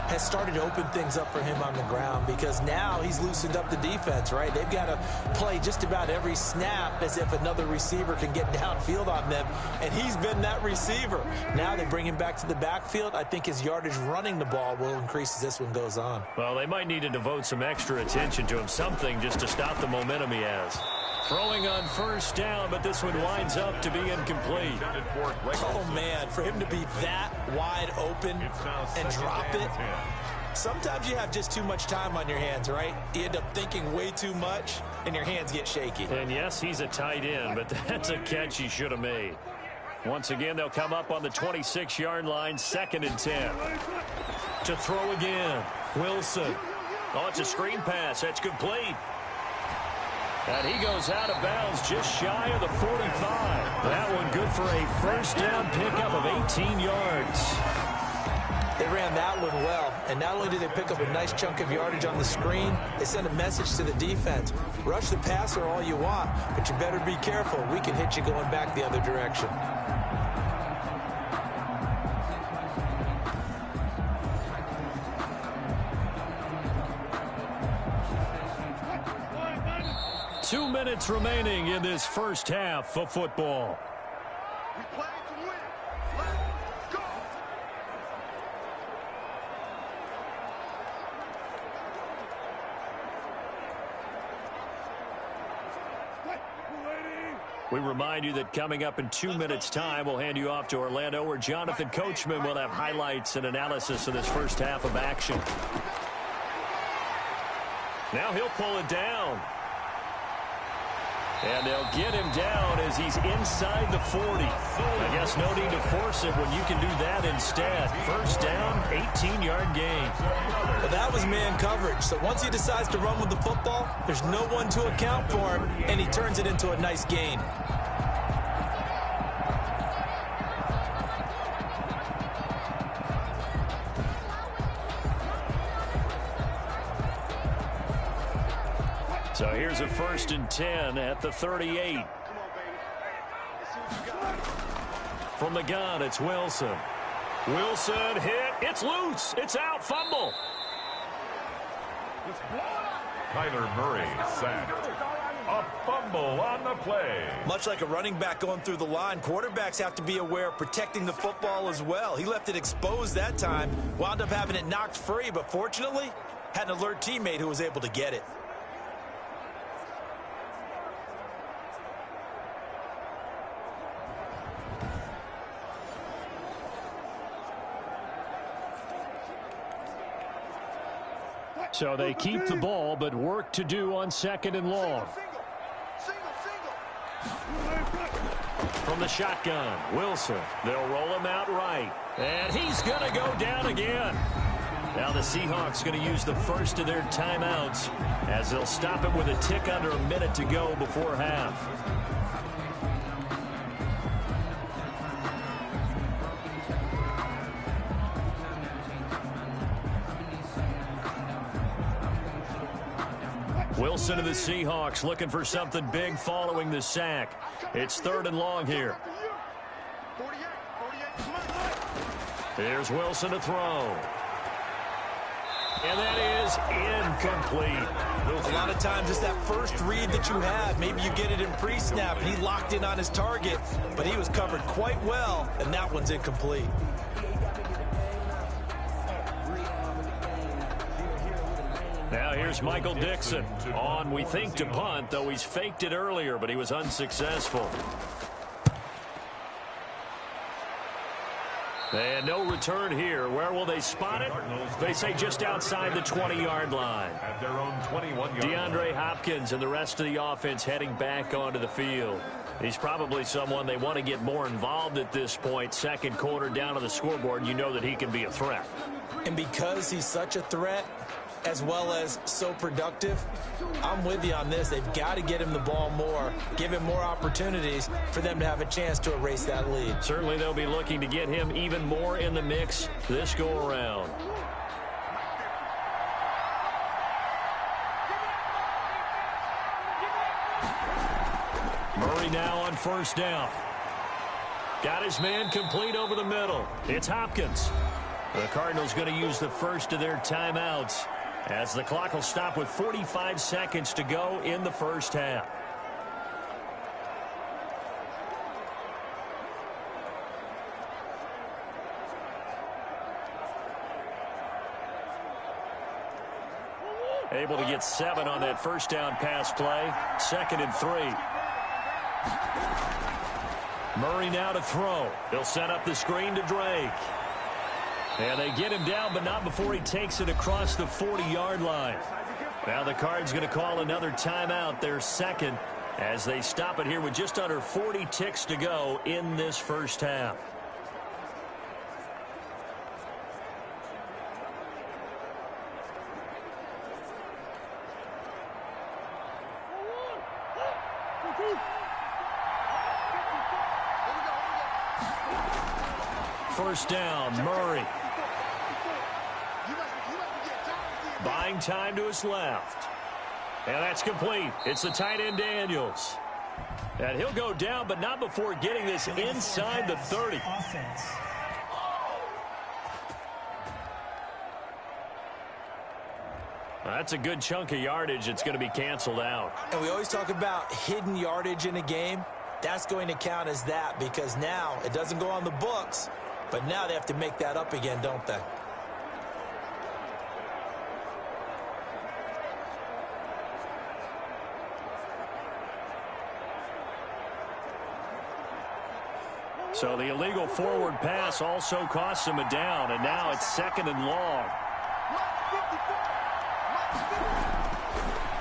has started to open things up for him on the ground because now he's loosened up the defense, right? They've got to play just about every snap as if another receiver can get downfield on them, and he's been that receiver. Now they bring him back to the backfield. I think his yardage running the ball will increase as this one goes on. Well, they might need to devote some extra attention to him, something just to stop the momentum he has. Throwing on 1st down, but this one winds up to be incomplete. Oh, man, for him to be that wide open and drop it, sometimes you have just too much time on your hands, right? You end up thinking way too much, and your hands get shaky. And, yes, he's a tight end, but that's a catch he should have made. Once again, they'll come up on the 26-yard line, 2nd and 10. To throw again, Wilson. Oh, it's a screen pass. That's complete. And he goes out of bounds just shy of the 45. That one good for a 1st down pickup of 18 yards. They ran that one well, and not only did they pick up a nice chunk of yardage on the screen, they sent a message to the defense. Rush the passer all you want, but you better be careful. We can hit you going back the other direction. Two minutes remaining in this first half of football. We play to win. Let's go. We remind you that coming up in 2 minutes' time, we'll hand you off to Orlando, where Jonathan Coachman will have highlights and analysis of this first half of action. Now he'll pull it down. And they'll get him down as he's inside the 40. I guess no need to force it when you can do that instead. 1st down, 18-yard gain. Well, that was man coverage. So once he decides to run with the football, there's no one to account for him, and he turns it into a nice gain. So here's a 1st and 10 at the 38. From the gun, it's Wilson. Wilson hit. It's loose. It's out. Fumble. Kyler Murray sacked. A fumble on the play. Much like a running back going through the line, quarterbacks have to be aware of protecting the football as well. He left it exposed that time, wound up having it knocked free, but fortunately, had an alert teammate who was able to get it. So they keep the ball, but work to do on 2nd and long. From the shotgun, Wilson. They'll roll him out right. And he's going to go down again. Now the Seahawks going to use the first of their timeouts as they'll stop it with a tick under a minute to go before half. Wilson to the Seahawks looking for something big following the sack. It's 3rd and long here. Here's Wilson to throw. And that is incomplete. A lot of times it's that first read that you have. Maybe you get it in pre-snap, and he locked in on his target, but he was covered quite well, and that one's incomplete. Now here's Michael Dixon on, we think, to punt, though he's faked it earlier, but he was unsuccessful. And no return here. Where will they spot it? They say just outside the 20-yard line. At their own 21-yard DeAndre Hopkins and the rest of the offense heading back onto the field. He's probably someone they want to get more involved at this point. 2nd quarter down on the scoreboard, you know that he can be a threat. And because he's such a threat, as well as so productive, I'm with you on this. They've got to get him the ball more, give him more opportunities for them to have a chance to erase that lead. Certainly they'll be looking to get him even more in the mix this go-around. Murray now on 1st down. Got his man complete over the middle. It's Hopkins. The Cardinals going to use the first of their timeouts as the clock will stop with 45 seconds to go in the first half. Able to get 7 on that first down pass play. 2nd and 3. Murray now to throw. They'll set up the screen to Drake. And they get him down, but not before he takes it across the 40-yard line. Now the Cards going to call another timeout, their 2nd, as they stop it here with just under 40 ticks to go in this first half. First down, Murray. Buying time to his left. And that's complete. It's the tight end, Daniels. And he'll go down, but not before getting this inside the 30. Offense. That's a good chunk of yardage. It's going to be canceled out. And we always talk about hidden yardage in a game. That's going to count as that because now it doesn't go on the books, but now they have to make that up again, don't they? So the illegal forward pass also costs him a down, and now it's 2nd and long.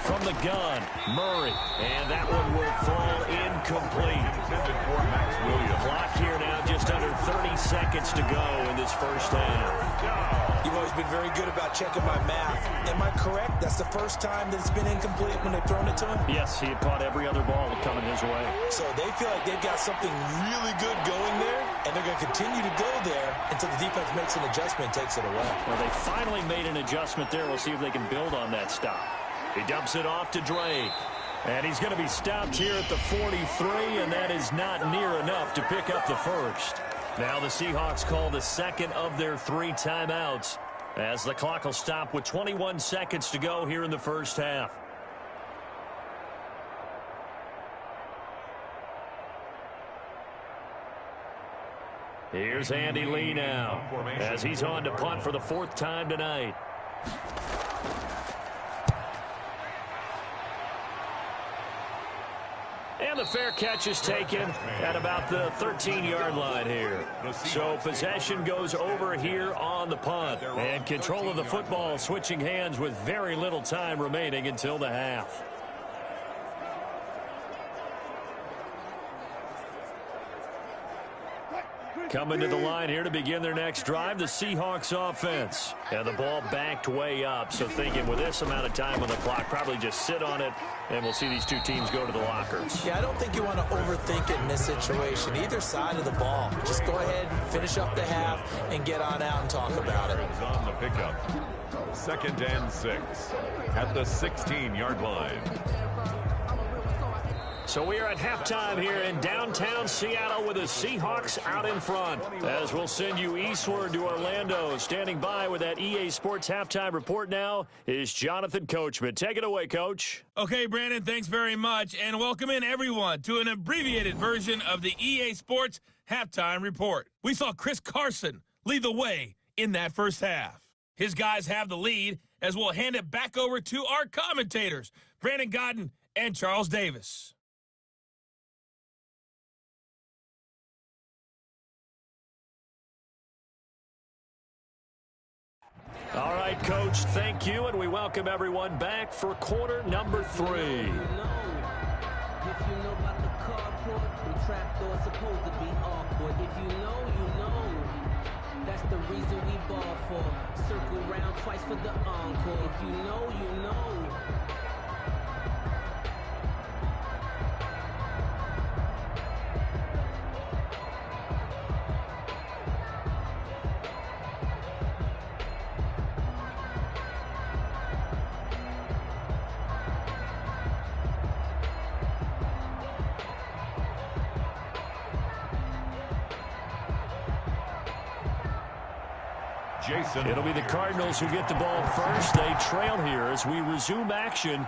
From the gun, Murray, and that one will fall incomplete. Clock here now, just under 30 seconds to go in this first half. You've always been very good about checking my math. Am I correct? That's the first time that it's been incomplete when they've thrown it to him? Yes, he had caught every other ball coming his way. So they feel like they've got something really good going there, and they're going to continue to go there until the defense makes an adjustment and takes it away. Well, they finally made an adjustment there. We'll see if they can build on that stop. He dumps it off to Drake. And he's going to be stopped here at the 43, and that is not near enough to pick up the first. Now the Seahawks call the 2nd of their 3 timeouts as the clock will stop with 21 seconds to go here in the first half. Here's Andy Lee now as he's on to punt for the 4th time tonight. And the fair catch is taken at about the 13-yard line here. So possession goes over here on the punt. And control of the football switching hands with very little time remaining until the half. Coming to the line here to begin their next drive, the Seahawks offense. And the ball backed way up, so thinking with this amount of time on the clock, probably just sit on it, and we'll see these two teams go to the lockers. Yeah, I don't think you want to overthink it in this situation. Either side of the ball. Just go ahead, finish up the half, and get on out and talk about it. On the pickup. 2nd and 6 at the 16-yard line. So we are at halftime here in downtown Seattle with the Seahawks out in front. As we'll send you eastward to Orlando. Standing by with that EA Sports halftime report now is Jonathan Coachman. Take it away, Coach. Okay, Brandon, thanks very much. And welcome in, everyone, to an abbreviated version of the EA Sports halftime report. We saw Chris Carson lead the way in that first half. His guys have the lead as we'll hand it back over to our commentators, Brandon Godden and Charles Davis. All right, Coach, thank you, and we welcome everyone back for quarter number 3. If you know about the carport, the trapdoor supposed to be awkward. If you know, you know. That's the reason we ball for. Circle round twice for the encore. If you know, you know. It'll be the Cardinals who get the ball first. They trail here as we resume action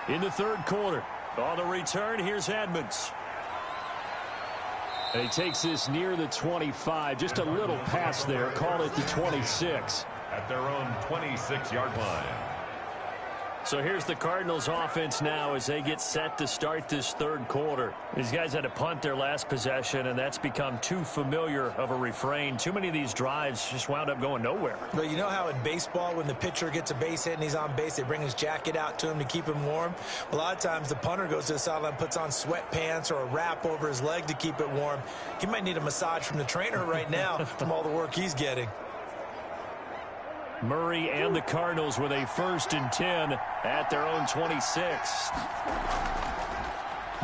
in the third quarter. On the return, here's Edmonds. And he takes this near the 25. Just a little pass there. Call it the 26. At their own 26-yard line. So here's the Cardinals offense now as they get set to start this third quarter. These guys had to punt their last possession, and that's become too familiar of a refrain. Too many of these drives just wound up going nowhere. But you know how in baseball, when the pitcher gets a base hit and he's on base, they bring his jacket out to him to keep him warm? A lot of times the punter goes to the sideline, puts on sweatpants or a wrap over his leg to keep it warm. He might need a massage from the trainer right now from all the work he's getting. Murray and the Cardinals with a 1st and 10 at their own 26.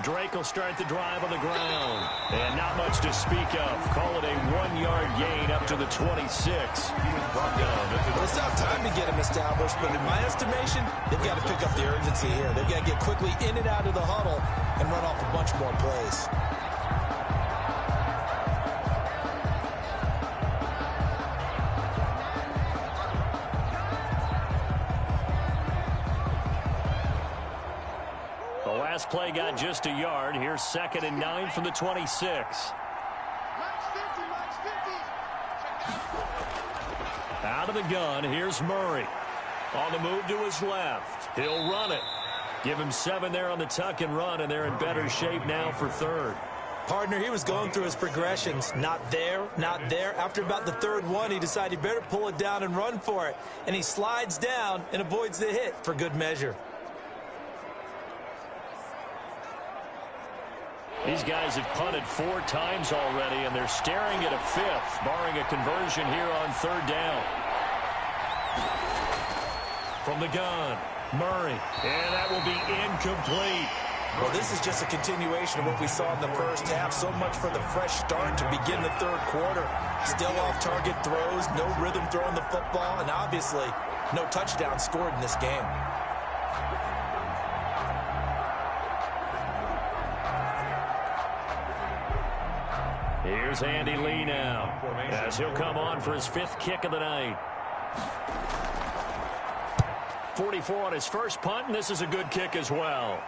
Drake will start the drive on the ground. And not much to speak of. Call it a 1-yard gain up to the 26. Well, it's not time to get him established, but in my estimation, they've got to pick up the urgency here. They've got to get quickly in and out of the huddle and run off a bunch more plays. Play got just a yard. Here's 2nd and 9 from the 26. Out of the gun, here's Murray. On the move to his left. He'll run it. Give him 7 there on the tuck and run, and they're in better shape now for 3rd. Partner, he was going through his progressions. Not there, not there. After about the 3rd one, he decided he better pull it down and run for it. And he slides down and avoids the hit for good measure. These guys have punted 4 times already, and they're staring at a 5th, barring a conversion here on 3rd down. From the gun, Murray, and that will be incomplete. Well, this is just a continuation of what we saw in the first half. So much for the fresh start to begin the third quarter. Still off-target throws, no rhythm throwing the football, and obviously no touchdown scored in this game. Here's Andy Lee now, as he'll come on for his 5th kick of the night. 44 on his first punt, and this is a good kick as well.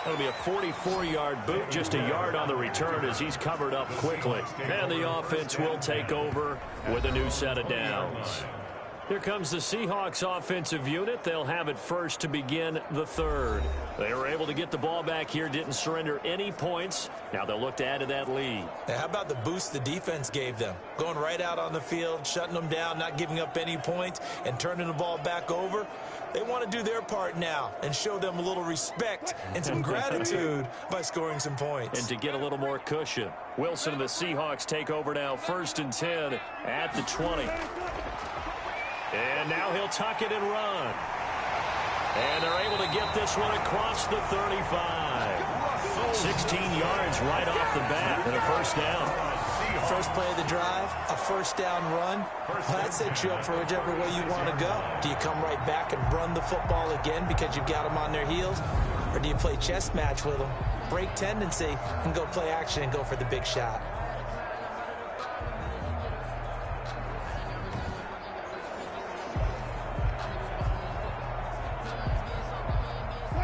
That'll be a 44-yard boot, just a yard on the return as he's covered up quickly. And the offense will take over with a new set of downs. Here comes the Seahawks offensive unit. They'll have it first to begin the third. They were able to get the ball back here, didn't surrender any points. Now they'll look to add to that lead. Now, how about the boost the defense gave them? Going right out on the field, shutting them down, not giving up any points, and turning the ball back over. They want to do their part now and show them a little respect and some gratitude by scoring some points. And to get a little more cushion. Wilson and the Seahawks take over now, 1st and 10 at the 20. And now he'll tuck it and run. And they're able to get this one across the 35. 16 yards right off the bat and a first down. First play of the drive, a first down run. Well, that sets you up for whichever way you want to go. Do you come right back and run the football again because you've got them on their heels? Or do you play chess match with them, break tendency, and go play action and go for the big shot?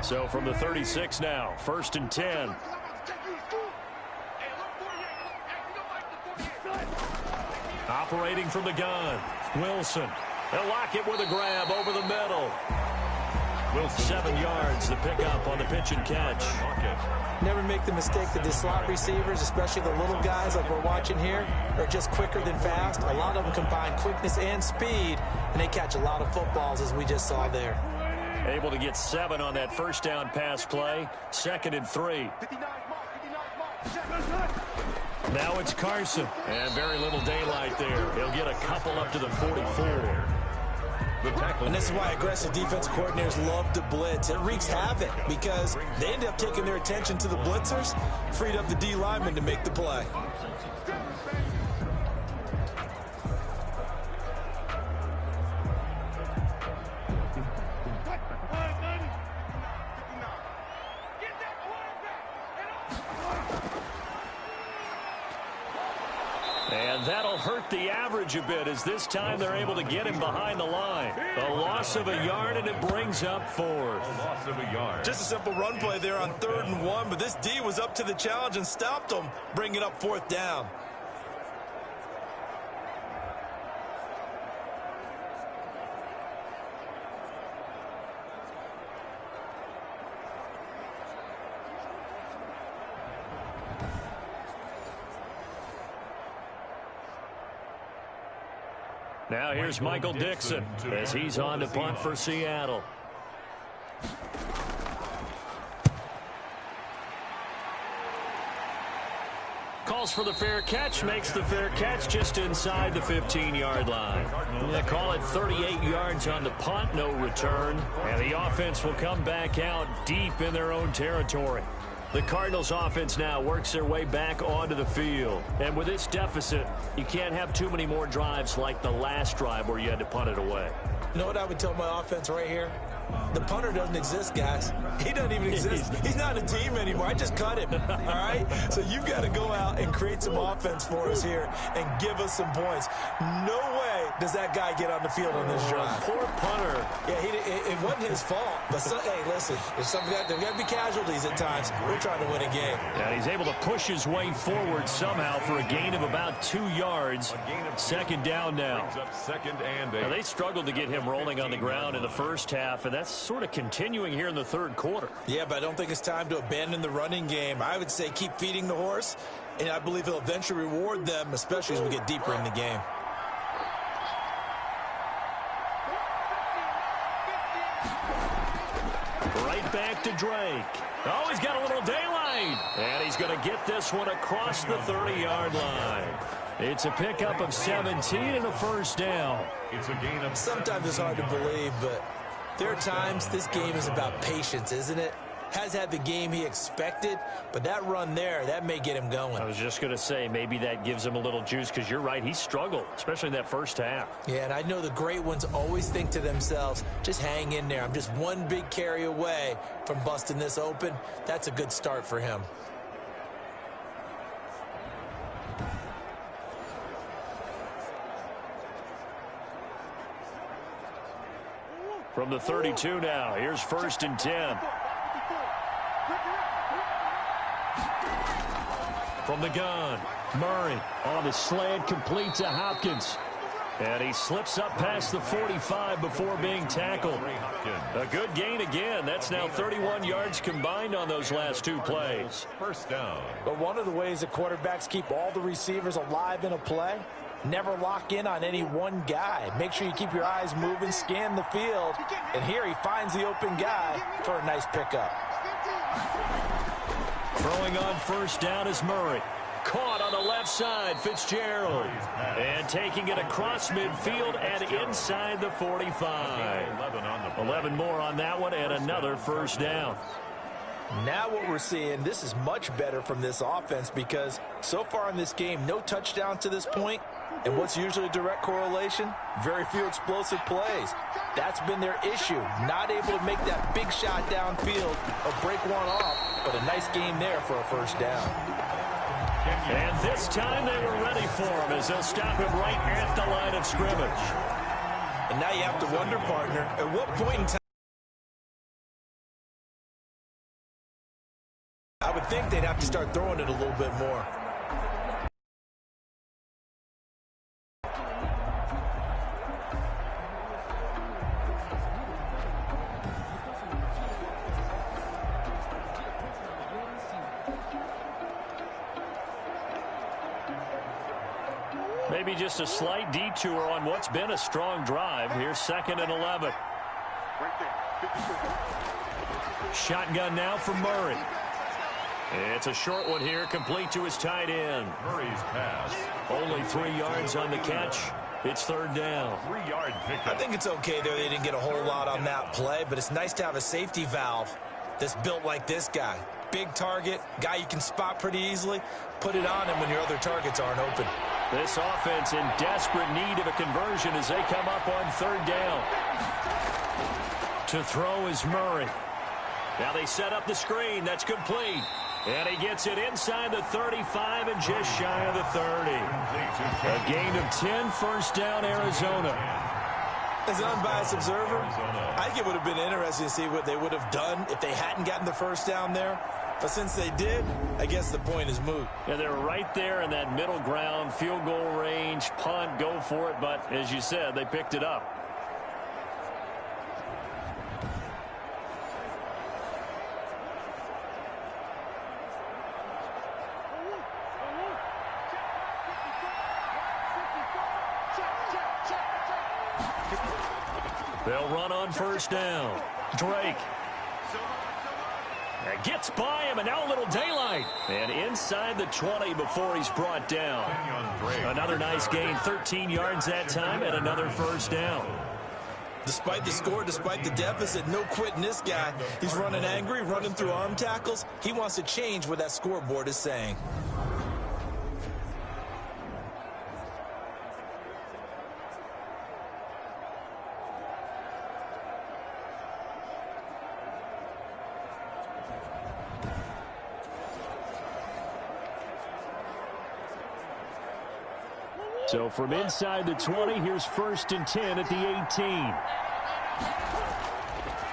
So from the 36 now, 1st and 10. Operating from the gun, Wilson. They'll lock it with a grab over the middle. Wilson. 7 yards, the pickup on the pitch and catch. Never make the mistake that the slot receivers, especially the little guys like we're watching here, are just quicker than fast. A lot of them combine quickness and speed, and they catch a lot of footballs, as we just saw there. Able to get 7 on that first down pass play. 2nd and 3. Now it's Carson. And very little daylight there. He'll get a couple up to the 44. And this is why aggressive defensive coordinators love to blitz. It wreaks havoc because they end up taking their attention to the blitzers, freed up the D lineman to make the play. And that'll hurt the average a bit as this time they're able to get him behind the line. A loss of a yard, and it brings up 4th. A loss of a yard. Just a simple run play there on 3rd and 1, but this D was up to the challenge and stopped them, bringing up 4th down. Now here's Michael Dixon as he's on to punt for Seattle. Calls for the fair catch, makes the fair catch just inside the 15-yard line. They call it 38 yards on the punt, no return. And the offense will come back out deep in their own territory. The Cardinals offense now works their way back onto the field. And with this deficit, you can't have too many more drives like the last drive where you had to punt it away. You know what I would tell my offense right here? The punter doesn't exist, guys. He doesn't even exist. He's not a team anymore. I just cut him, all right? So you've got to go out and create some offense for us here and give us some points. No way does that guy get on the field on this drive. Poor punter. Yeah, it wasn't his fault. But, hey, listen, there's got to be casualties at times. We're trying to win a game. Yeah, he's able to push his way forward somehow for a gain of about 2 yards. 2nd down now. Up 2nd and 8. Now, they struggled to get him rolling on the ground in the first half, and that's sort of continuing here in the 3rd quarter. Yeah, but I don't think it's time to abandon the running game. I would say keep feeding the horse, and I believe he'll eventually reward them, especially as we get deeper in the game. Right back to Drake. Oh, he's got a little daylight. And he's going to get this one across the 30-yard line. It's a pickup of 17 and a first down. It's a gain of. Sometimes it's hard to believe, but there are times this game is about patience, isn't it? Has had the game he expected, but that run there, that may get him going. I was just going to say, maybe that gives him a little juice because you're right, he struggled, especially in that first half. Yeah, and I know the great ones always think to themselves, just hang in there. I'm just one big carry away from busting this open. That's a good start for him. From the 32 now, here's 1st and 10. From the gun, Murray on the slant, complete to Hopkins. And he slips up past the 45 before being tackled. A good gain again. That's now 31 yards combined on those last two plays. First down. But one of the ways that quarterbacks keep all the receivers alive in a play, never lock in on any one guy. Make sure you keep your eyes moving, scan the field. And here he finds the open guy for a nice pickup. Throwing on first down is Murray. Caught on the left side, Fitzgerald. And taking it across midfield and inside the 45. 11 more on that one and another first down. Now what we're seeing, this is much better from this offense because so far in this game, no touchdown to this point. And what's usually a direct correlation? Very few explosive plays. That's been their issue. Not able to make that big shot downfield or break one off, but a nice game there for a first down. And this time they were ready for him as they'll stop him right at the line of scrimmage. And now you have to wonder, partner, at what point in time I would think they'd have to start throwing it a little bit more. Maybe just a slight detour on what's been a strong drive. Here's 2nd and 11. Shotgun now for Murray. It's a short one here, complete to his tight end. Murray's pass. Only 3 yards on the catch. It's third down. 3-yard pickup. I think it's okay there. They didn't get a whole lot on that play, but it's nice to have a safety valve that's built like this guy. Big target, guy you can spot pretty easily. Put it on him when your other targets aren't open. This offense in desperate need of a conversion as they come up on third down. To throw is Murray. Now they set up the screen. That's complete. And he gets it inside the 35 and just shy of the 30. A gain of 10, first down, Arizona. As an unbiased observer, I think it would have been interesting to see what they would have done if they hadn't gotten the first down there. But since they did, I guess the point is moot. Yeah, they're right there in that middle ground, field goal range, punt, go for it. But as you said, they picked it up. They'll run on first down. Drake. Gets by him, and now a little daylight. And inside the 20 before he's brought down. Another nice gain, 13 yards that time, and another first down. Despite the score, despite the deficit, no quitting this guy. He's running angry, running through arm tackles. He wants to change what that scoreboard is saying. So from inside the 20, here's 1st and 10 at the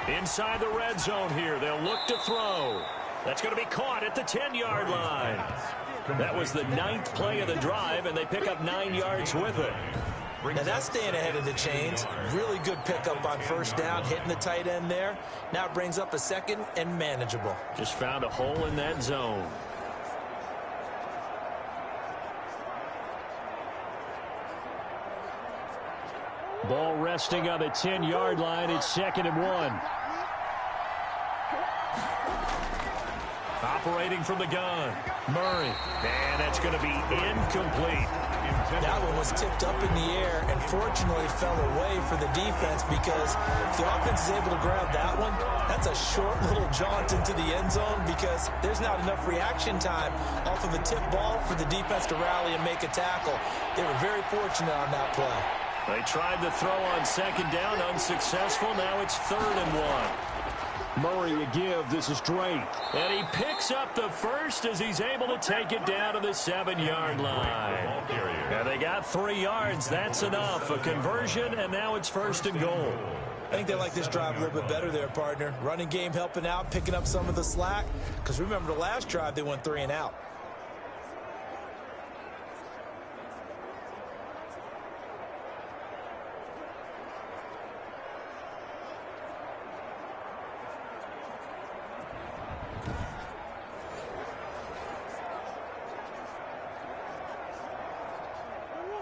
18. Inside the red zone here, they'll look to throw. That's going to be caught at the 10-yard line. That was the 9th play of the drive, and they pick up 9 yards with it. Now that's staying ahead of the chains. Really good pickup on first down, hitting the tight end there. Now it brings up a 2nd and manageable. Just found a hole in that zone. Ball resting on the 10-yard line. It's 2nd and 1. Operating from the gun. Murray. And that's going to be incomplete. That one was tipped up in the air and fortunately fell away for the defense because if the offense is able to grab that one, that's a short little jaunt into the end zone because there's not enough reaction time off of a tip ball for the defense to rally and make a tackle. They were very fortunate on that play. They tried to throw on 2nd down, unsuccessful. Now it's 3rd and 1. Murray a give. This is Drake. And he picks up the first as he's able to take it down to the 7-yard line. And they got 3 yards. That's enough. A conversion, and now it's 1st and goal. I think they like this drive a little bit better there, partner. Running game helping out, picking up some of the slack. Because remember the last drive, they went 3 and out.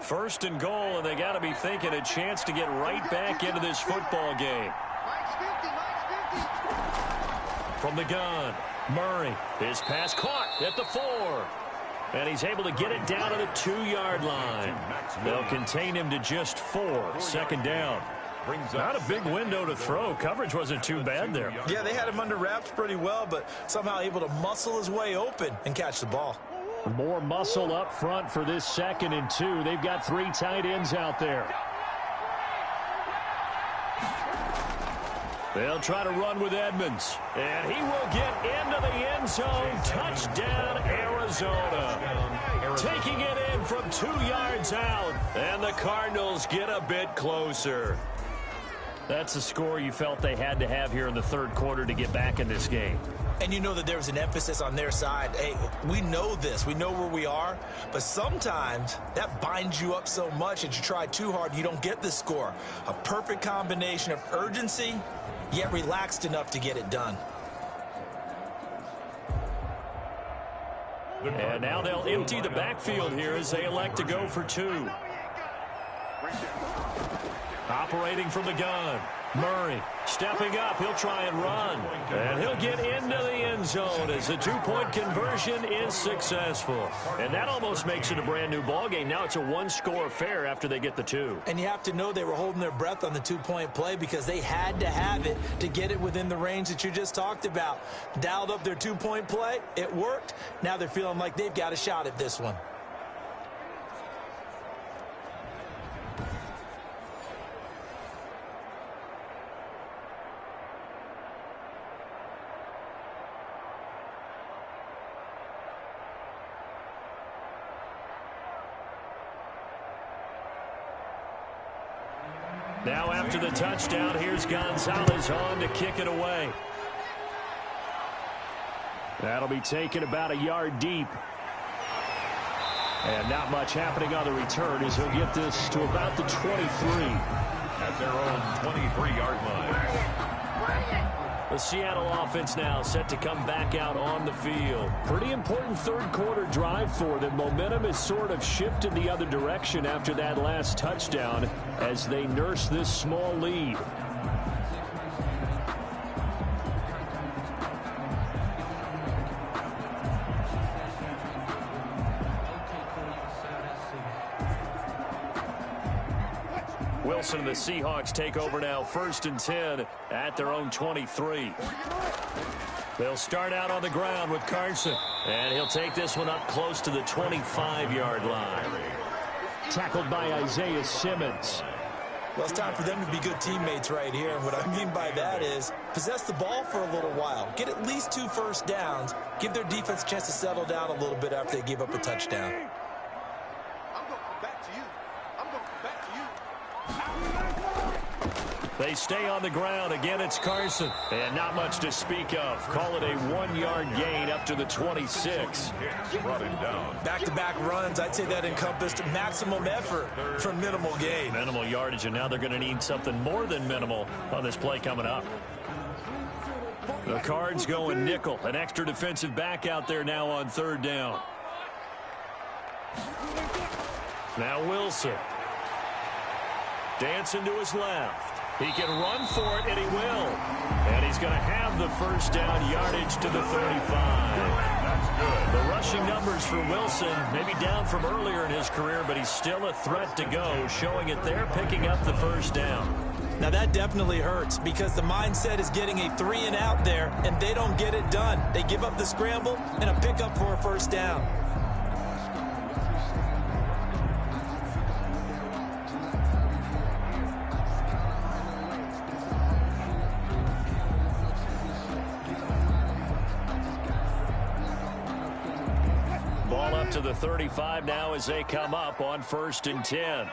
First and goal, and they got to be thinking a chance to get right back into this football game. From the gun, Murray. His pass caught at the 4. And he's able to get it down to the 2-yard line. They'll contain him to just 4. Second down. Not a big window to throw. Coverage wasn't too bad there. Yeah, they had him under wraps pretty well, but somehow able to muscle his way open and catch the ball. More muscle up front for this 2nd and 2. They've got 3 tight ends out there. They'll try to run with Edmonds. And he will get into the end zone. Touchdown, Arizona. Taking it in from 2 yards out. And the Cardinals get a bit closer. That's a score you felt they had to have here in the 3rd quarter to get back in this game. And you know that there was an emphasis on their side. Hey, we know this. We know where we are. But sometimes that binds you up so much that you try too hard, you don't get the score. A perfect combination of urgency, yet relaxed enough to get it done. And now they'll empty the backfield here as they elect to go for 2. Operating from the gun. Murray stepping up. He'll try and run. And he'll get into the end zone as the 2-point conversion is successful. And that almost makes it a brand new ball game. Now it's a 1-score affair after they get the 2. And you have to know they were holding their breath on the 2-point play because they had to have it to get it within the range that you just talked about. Dialed up their 2-point play. It worked. Now they're feeling like they've got a shot at this one. Now after the touchdown, here's Gonzalez on to kick it away. That'll be taken about a yard deep. And not much happening on the return as he'll get this to about the 23. At their own 23-yard line. The Seattle offense now set to come back out on the field. Pretty important 3rd quarter drive for them. Momentum has sort of shifted the other direction after that last touchdown as they nurse this small lead. Wilson and the Seahawks take over now, 1st and 10 at their own 23. They'll start out on the ground with Carson, and he'll take this one up close to the 25-yard line. Tackled by Isaiah Simmons. Well, it's time for them to be good teammates right here. And what I mean by that is possess the ball for a little while. Get at least 2 first downs. Give their defense a chance to settle down a little bit after they give up a touchdown. They stay on the ground. Again, it's Carson. And not much to speak of. Call it a 1-yard gain up to the 26. Brought him down. Back-to-back runs, I'd say that encompassed maximum effort for minimal gain. Minimal yardage, and now they're going to need something more than minimal on this play coming up. The Cards going nickel. An extra defensive back out there now on 3rd down. Now Wilson. Dancing to his left. He can run for it, and he will. And he's going to have the first down yardage to the 35. That's good. The rushing numbers for Wilson, maybe down from earlier in his career, but he's still a threat to go, showing it there, picking up the first down. Now that definitely hurts because the mindset is getting a 3-and-out there, and they don't get it done. They give up the scramble and a pickup for a first down. Ball up to the 35 now as they come up on 1st and 10.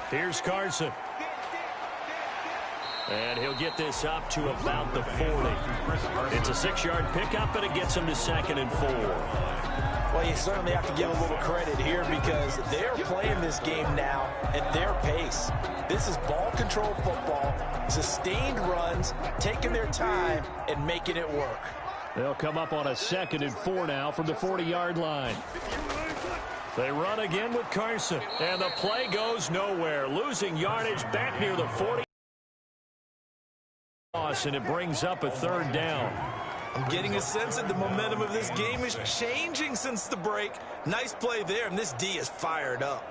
Here's Carson. And he'll get this up to about the 40. It's a 6-yard pickup, and it gets him to 2nd and 4. Well, you certainly have to give a little credit here because they're playing this game now at their pace. This is ball control football, sustained runs, taking their time, and making it work. They'll come up on a 2nd and 4 now from the 40-yard line. They run again with Carson, and the play goes nowhere. Losing yardage back near the 40. And it brings up a third down. I'm getting a sense that the momentum of this game is changing since the break. Nice play there, and this D is fired up.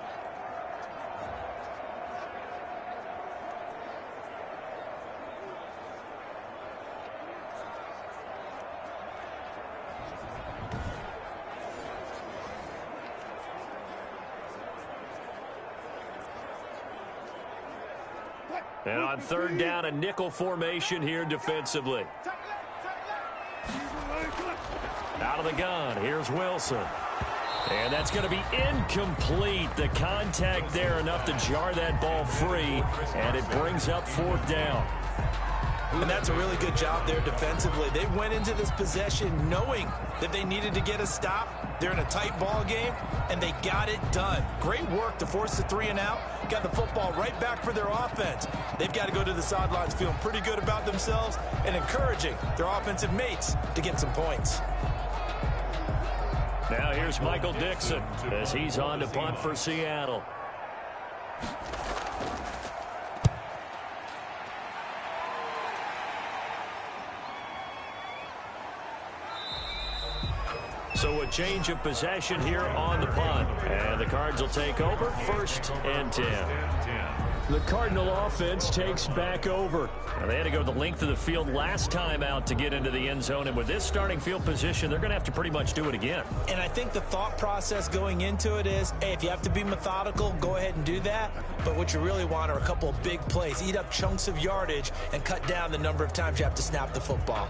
And on third down, a nickel formation here defensively. Out of the gun, here's Wilson. And that's going to be incomplete. The contact there enough to jar that ball free, and it brings up fourth down. And that's a really good job there defensively. They went into this possession knowing that they needed to get a stop. They're in a tight ball game, and they got it done. Great work to force the 3 and out. Got the football right back for their offense. They've got to go to the sidelines feeling pretty good about themselves and encouraging their offensive mates to get some points. Now here's Michael Dixon as he's on to punt for Seattle. So a change of possession here on the punt. And the Cards will take over, 1st and 10. The Cardinal offense takes back over. Now, they had to go the length of the field last time out to get into the end zone. And with this starting field position, they're going to have to pretty much do it again. And I think the thought process going into it is, hey, if you have to be methodical, go ahead and do that. But what you really want are a couple of big plays. Eat up chunks of yardage and cut down the number of times you have to snap the football.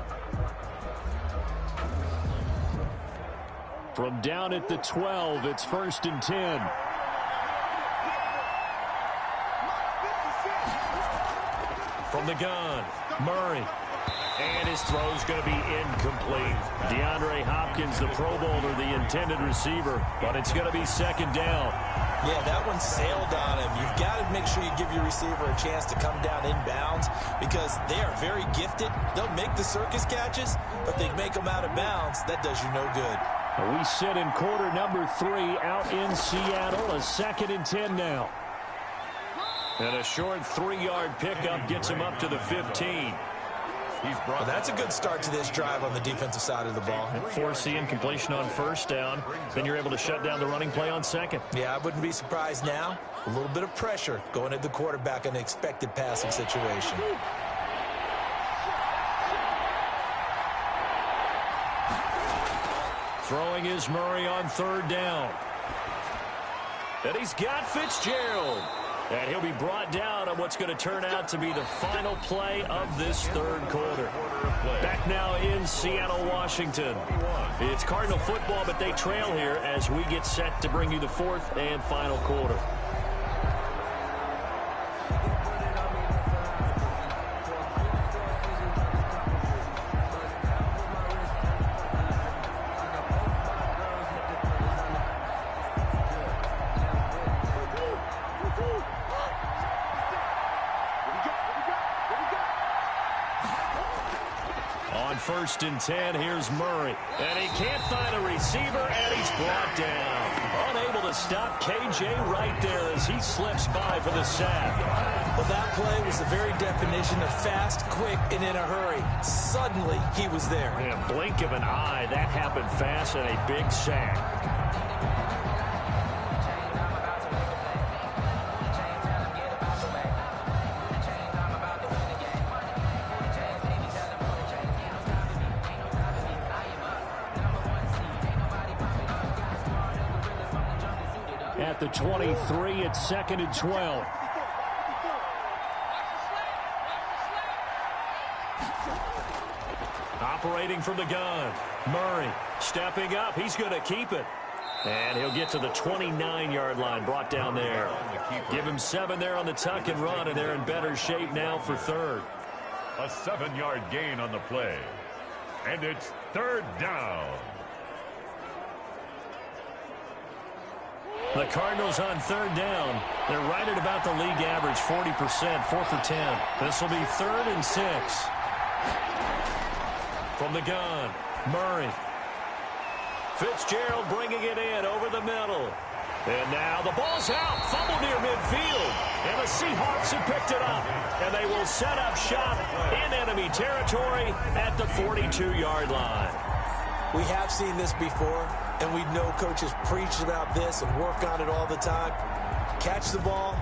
From down at the 12, it's 1st and 10. From the gun, Murray. And his throw's going to be incomplete. DeAndre Hopkins, the Pro Bowler, the intended receiver. But it's going to be 2nd down. Yeah, that one sailed on him. You've got to make sure you give your receiver a chance to come down inbounds because they are very gifted. They'll make the circus catches, but they make them out of bounds. That does you no good. We sit in quarter number 3 out in Seattle. A 2nd and 10 now. And a short 3-yard pickup gets him up to the 15. Well, that's a good start to this drive on the defensive side of the ball. Force the incompletion on 1st down. Then you're able to shut down the running play on 2nd. Yeah, I wouldn't be surprised now. A little bit of pressure going at the quarterback in an expected passing situation. Throwing is Murray on 3rd down. And he's got Fitzgerald. And he'll be brought down on what's going to turn out to be the final play of this 3rd quarter. Back now in Seattle, Washington. It's Cardinal football, but they trail here as we get set to bring you the 4th and final quarter. On 1st and 10, here's Murray. And he can't find a receiver, and he's brought down. Unable to stop KJ right there as he slips by for the sack. Well, that play was the very definition of fast, quick, and in a hurry. Suddenly, he was there. In a blink of an eye, that happened fast and a big sack. At the 23, it's 2nd and 12. Operating from the gun. Murray stepping up. He's going to keep it. And he'll get to the 29-yard line, brought down there. Give him 7 there on the tuck and run, and they're in better shape now for 3rd. A 7-yard gain on the play. And it's 3rd down. The Cardinals on 3rd down. They're right at about the league average, 40%, 4 for 10. This will be 3rd and 6. From the gun, Murray. Fitzgerald bringing it in over the middle. And now the ball's out. Fumble near midfield. And the Seahawks have picked it up. And they will set up shop in enemy territory at the 42-yard line. We have seen this before, and we know coaches preach about this and work on it all the time. Catch the ball.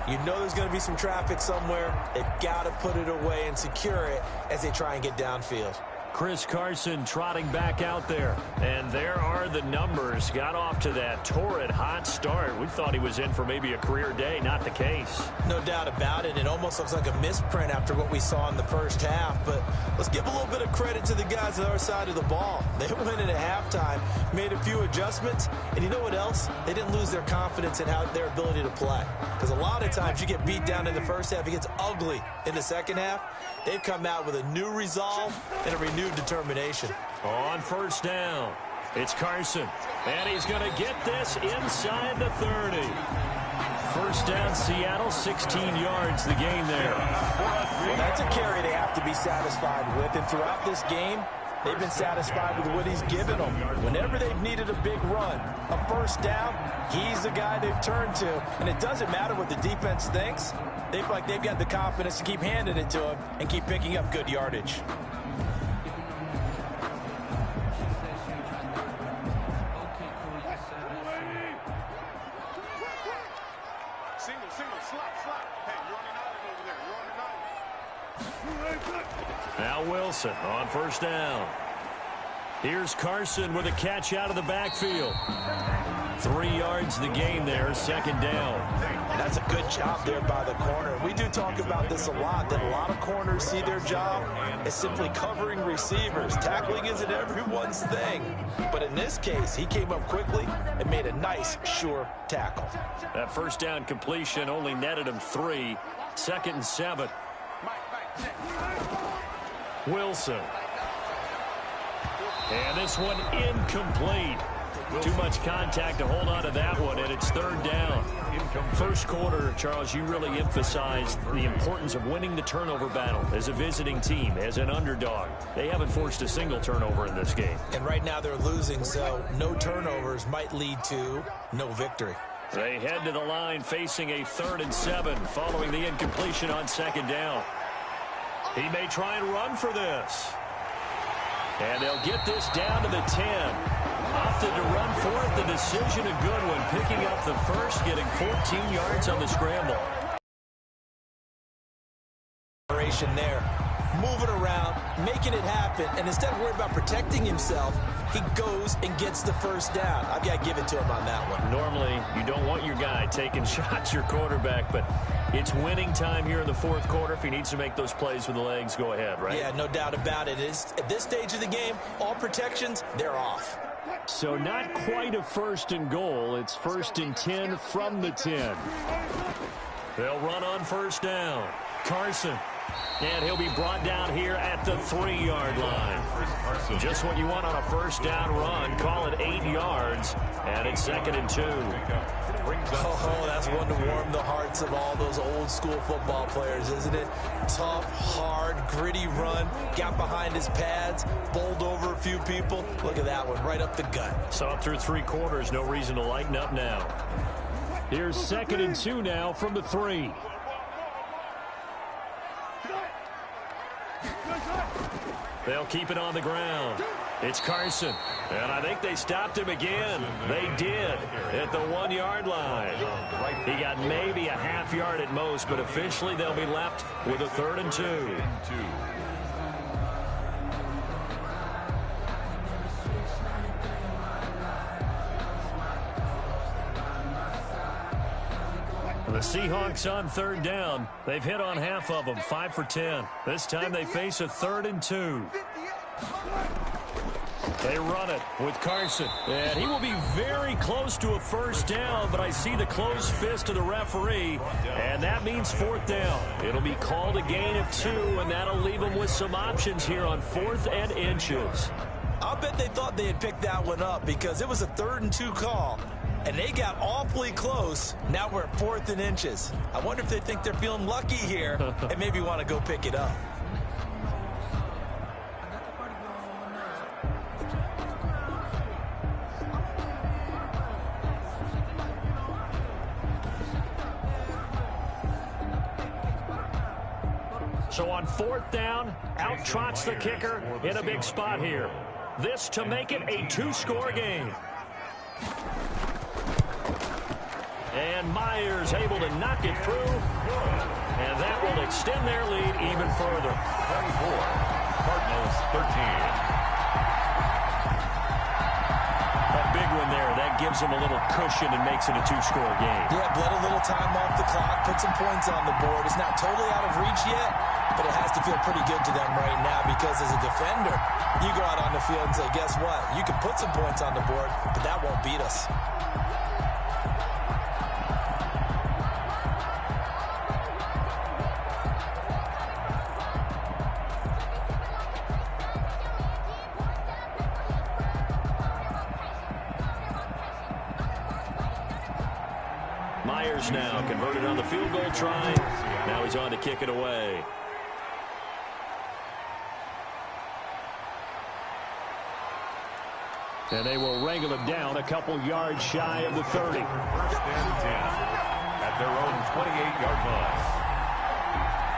You know there's going to be some traffic somewhere. They've got to put it away and secure it as they try and get downfield. Chris Carson trotting back out there. And there are the numbers. Got off to that torrid hot start. We thought he was in for maybe a career day. Not the case. No doubt about it. It almost looks like a misprint after what we saw in the first half. But let's give a little bit of credit to the guys on our side of the ball. They went in at halftime, made a few adjustments. And you know what else? They didn't lose their confidence in their ability to play. Because a lot of times you get beat down in the first half. It gets ugly in the second half. They've come out with a new resolve and a renewed determination. On first down, it's Carson. And he's going to get this inside the 30. First down, Seattle, 16 yards, the gain there. Well, that's a carry they have to be satisfied with. And throughout this game, they've been satisfied with what he's given them. Whenever they've needed a big run, a first down, he's the guy they've turned to. And it doesn't matter what the defense thinks. They feel like they've got the confidence to keep handing it to him and keep picking up good yardage. Now Wilson on first down. Here's Carson with a catch out of the backfield. 3 yards the gain there, second down. That's a good job there by the corner. We do talk about this a lot, that a lot of corners see their job as simply covering receivers. Tackling isn't everyone's thing. But in this case, he came up quickly and made a nice, sure tackle. That first down completion only netted him 3. Second and 7. Wilson. And this one incomplete. Too much contact to hold on to that one, and it's third down. First quarter, Charles, you really emphasized the importance of winning the turnover battle as a visiting team, as an underdog. They haven't forced a single turnover in this game. And right now they're losing, so no turnovers might lead to no victory. They head to the line facing a 3rd and 7 following the incompletion on second down. He may try and run for this. And they'll get this down to the 10. Opted to run for it. The decision, a good one. Picking up the first, getting 14 yards on the scramble. There, moving around, making it happen, and instead of worrying about protecting himself, he goes and gets the first down. I've got to give it to him on that one. Normally, you don't want your guy taking shots, your quarterback, but it's winning time here in the fourth quarter. If he needs to make those plays with the legs, go ahead, right? Yeah, no doubt about it. At this stage of the game, all protections, they're off. So not quite a 1st and goal. It's 1st and 10 from the 10. They'll run on first down. Carson. And he'll be brought down here at the 3-yard line. Just what you want on a first down run. Call it 8 yards. And it's 2nd and 2. Oh, that's one to warm the hearts of all those old school football players, isn't it? Tough, hard, gritty run. Got behind his pads. Bowled over a few people. Look at that one, right up the gut. Saw it through 3 quarters. No reason to lighten up now. Here's 2nd and 2 now from the 3. They'll keep it on the ground. It's Carson. And I think they stopped him again. They did at the 1-yard line. He got maybe a half yard at most, but officially they'll be left with a 3rd and 2. The Seahawks on 3rd down. They've hit on half of them, 5 for 10. This time they face a 3rd and 2. They run it with Carson. And he will be very close to a first down, but I see the closed fist of the referee, and that means 4th down. It'll be called a gain of 2, and that'll leave them with some options here on 4th and inches. I'll bet they thought they had picked that one up because it was a 3rd and 2 call. And they got awfully close. Now we're at 4th and inches. I wonder if they think they're feeling lucky here and maybe want to go pick it up. So on 4th down, out trots the kicker in a big spot here. This to make it a 2-score game. And Myers able to knock it through. And that will extend their lead even further. 24, Cardinals 13. A big one there. That gives them a little cushion and makes it a 2-score game. Yeah, bled a little time off the clock, put some points on the board. It's not totally out of reach yet, but it has to feel pretty good to them right now because as a defender, you go out on the field and say, guess what? You can put some points on the board, but that won't beat us. Myers now converted on the field goal try. Now he's on to kick it away. And they will wrangle him down a couple yards shy of the 30. 1st and 10 at their own 28-yard line.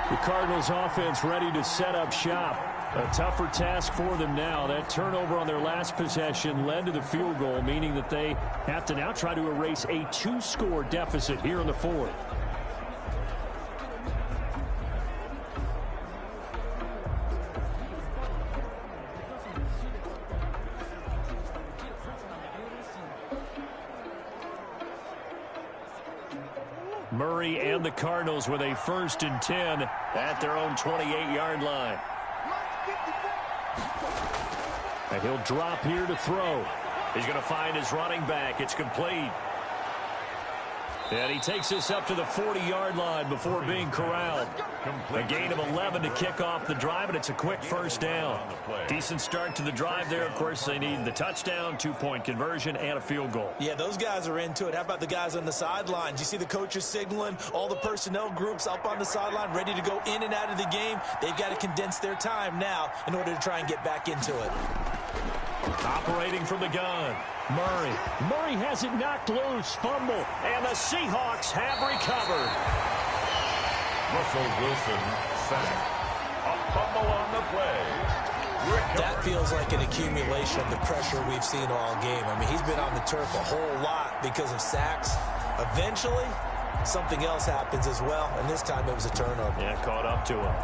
The Cardinals offense ready to set up shop. A tougher task for them now. That turnover on their last possession led to the field goal, meaning that they have to now try to erase a 2-score deficit here in the 4th. Murray and the Cardinals with a 1st and 10 at their own 28-yard line. And he'll drop here to throw. He's going to find his running back. It's complete. And he takes this up to the 40-yard line before being corralled. A gain of 11 to kick off the drive, and it's a quick 1st down. Decent start to the drive there. Of course, they need the touchdown, 2-point conversion, and a field goal. Yeah, those guys are into it. How about the guys on the sidelines? You see the coaches signaling, all the personnel groups up on the sideline ready to go in and out of the game. They've got to condense their time now in order to try and get back into it. Operating from the gun, Murray. Murray has it knocked loose, fumble, and the Seahawks have recovered. Russell Wilson sacked. A fumble on the play. That feels like an accumulation of the pressure we've seen all game. I mean, he's been on the turf a whole lot because of sacks. Eventually, something else happens as well, and this time it was a turnover. Yeah, caught up to him.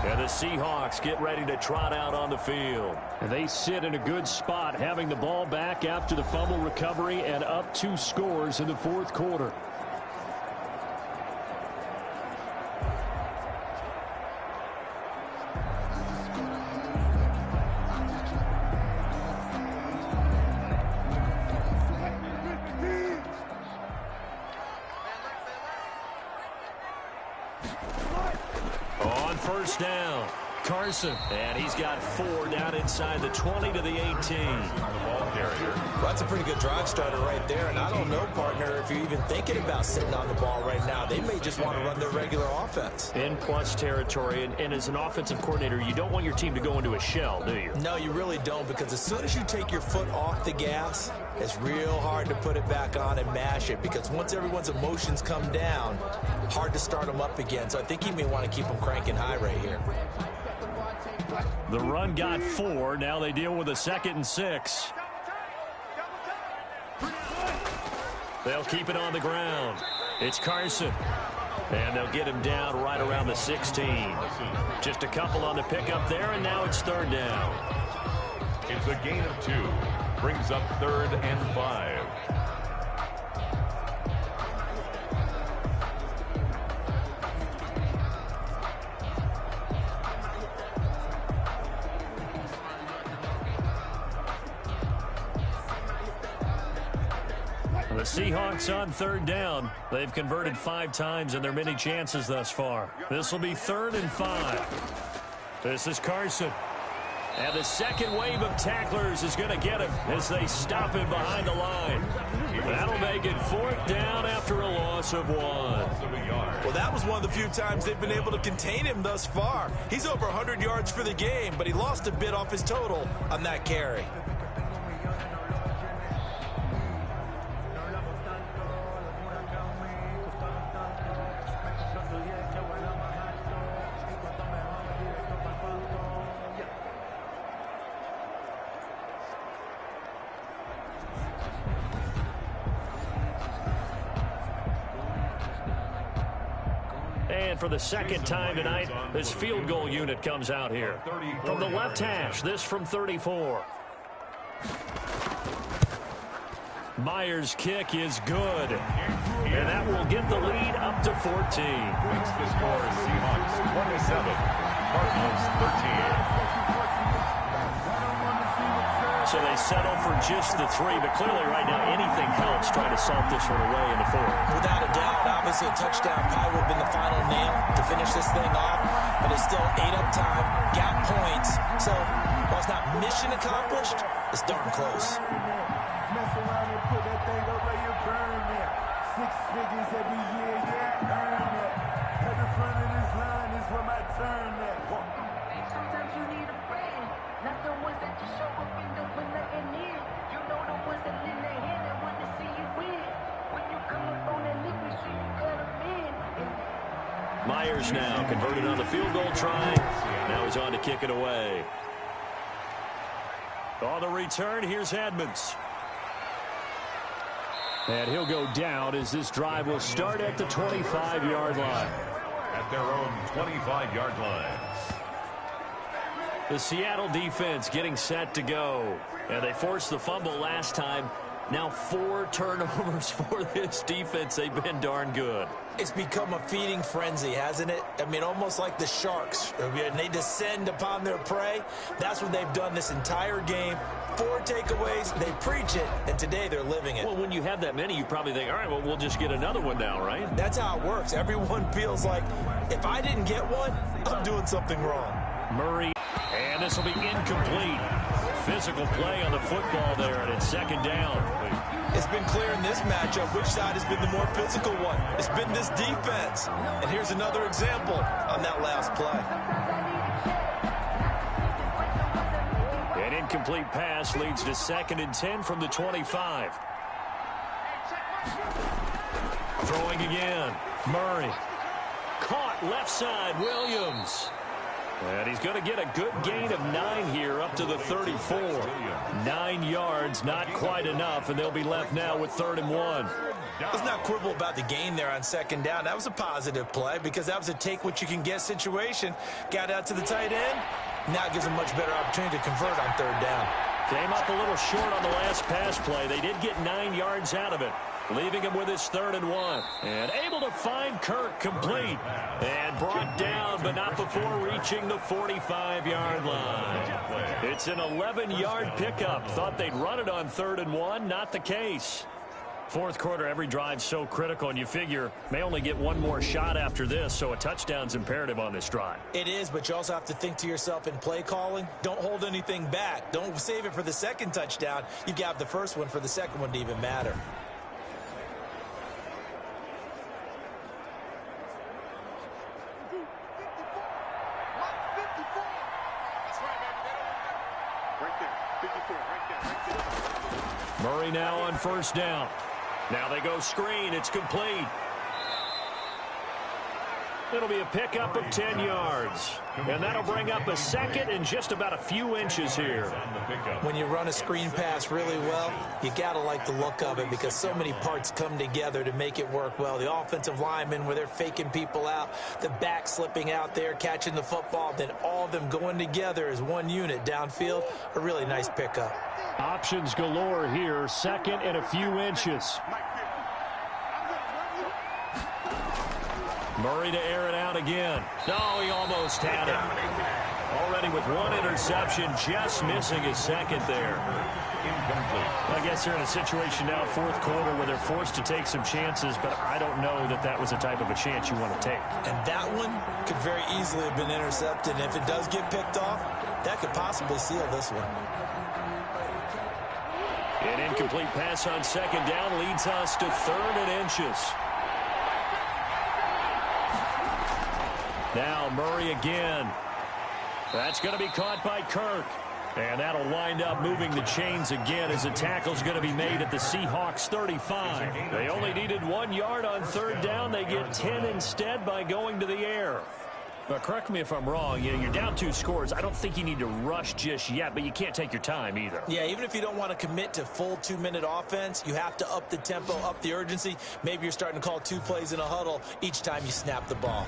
And the Seahawks get ready to trot out on the field. And they sit in a good spot, having the ball back after the fumble recovery and up 2 scores in the 4th quarter. On 1st down, Carson. And he's got 4 down inside the 20 to the 18. Well, that's a pretty good drive starter right there. And I don't know, partner, if you're even thinking about sitting on the ball right now. They may just want to run their regular offense. In plus territory. And as an offensive coordinator, you don't want your team to go into a shell, do you? No, you really don't, because as soon as you take your foot off the gas, it's real hard to put it back on and mash it, because once everyone's emotions come down, hard to start them up again. So I think you may want to keep them cranking high right here. The run got 4. Now they deal with a 2nd and 6. They'll keep it on the ground. It's Carson. And they'll get him down right around the 16. Just a couple on the pickup there, and now it's 3rd down. It's a gain of 2. Brings up 3rd and 5. The Seahawks on 3rd down. They've converted 5 times in their many chances thus far. This will be 3rd and 5. This is Carson. And the second wave of tacklers is going to get him as they stop him behind the line. That'll make it 4th down after a loss of 1. Well, that was one of the few times they've been able to contain him thus far. He's over 100 yards for the game, but he lost a bit off his total on that carry. And for the second time tonight, this field goal unit comes out here. From the left hash, this from 34. Myers' kick is good. And that will get the lead up to 14. Makes the score Seahawks 27, Cardinals 13. So they settle for just the 3, but clearly right now anything helps trying to salt this one away in the 4th. Without a doubt, obviously a touchdown probably would have been the final nail to finish this thing off, but it's still 8 up time, got points. So while it's not mission accomplished, it's darn close. Mess around and put that thing up where you burn there. 6 figures every year, yeah, earn that. At the front of this line is where my turn at. Sometimes you need a friend, not the ones that just show up and don't put nothing in. You know the ones that lend their hand and want to see you win. When you come up on that lick, make sure you cut them in. Myers now converted on the field goal try. Now he's on to kick it away. On the return, here's Edmonds. And he'll go down as this drive will start at the 25-yard line. At their own 25-yard line. The Seattle defense getting set to go. And they forced the fumble last time. Now 4 turnovers for this defense. They've been darn good. It's become a feeding frenzy, hasn't it? I mean, almost like the sharks. They descend upon their prey. That's what they've done this entire game. 4 takeaways, they preach it, and today they're living it. Well, when you have that many, you probably think, all right, well, we'll just get another one now, right? That's how it works. Everyone feels like, if I didn't get one, I'm doing something wrong. Murray, and this will be incomplete. Physical play on the football there, and it's second down. It's been clear in this matchup which side has been the more physical one. It's been this defense. And here's another example on that last play. An incomplete pass leads to 2nd and 10 from the 25. Throwing again. Murray. Caught left side. Williams. And he's going to get a good gain of 9 here up to the 34. 9 yards, not quite enough, and they'll be left now with 3rd and 1. Let's not quibble about the gain there on 2nd down. That was a positive play because that was a take-what-you-can-get situation. Got out to the tight end. Now it gives them much better opportunity to convert on 3rd down. Came up a little short on the last pass play. They did get 9 yards out of it, leaving him with his 3rd and 1. And able to find Kirk complete. And brought down, but not before reaching the 45-yard line. It's an 11-yard pickup. Thought they'd run it on 3rd and 1. Not the case. 4th quarter, every drive's so critical, and you figure may only get one more shot after this, so a touchdown's imperative on this drive. It is, but you also have to think to yourself in play calling, don't hold anything back. Don't save it for the 2nd touchdown. You got the 1st one for the 2nd one to even matter. Murray now on 1st down. Now they go screen. It's complete. It'll be a pickup of 10 yards. And that'll bring up a 2nd and just about a few inches here. When you run a screen pass really well, you got to like the look of it because so many parts come together to make it work well. The offensive linemen where they're faking people out, the back slipping out there, catching the football, then all of them going together as one unit downfield. A really nice pickup. Options galore here. 2nd and a few inches. Murray to air it out again. No, he almost had it. Already with 1 interception, just missing his 2nd there. I guess they're in a situation now, 4th quarter, where they're forced to take some chances, but I don't know that that was the type of a chance you want to take. And that one could very easily have been intercepted. And if it does get picked off, that could possibly seal this one. An incomplete pass on 2nd down leads us to 3rd and inches. Now Murray again. That's going to be caught by Kirk. And that'll wind up moving the chains again as a tackle's going to be made at the Seahawks 35. They only needed 1 yard on 3rd down. They get 10 instead by going to the air. But correct me if I'm wrong, you're down 2 scores. I don't think you need to rush just yet, but you can't take your time either. Yeah, even if you don't want to commit to full 2-minute offense, you have to up the tempo, up the urgency. Maybe you're starting to call 2 plays in a huddle each time you snap the ball.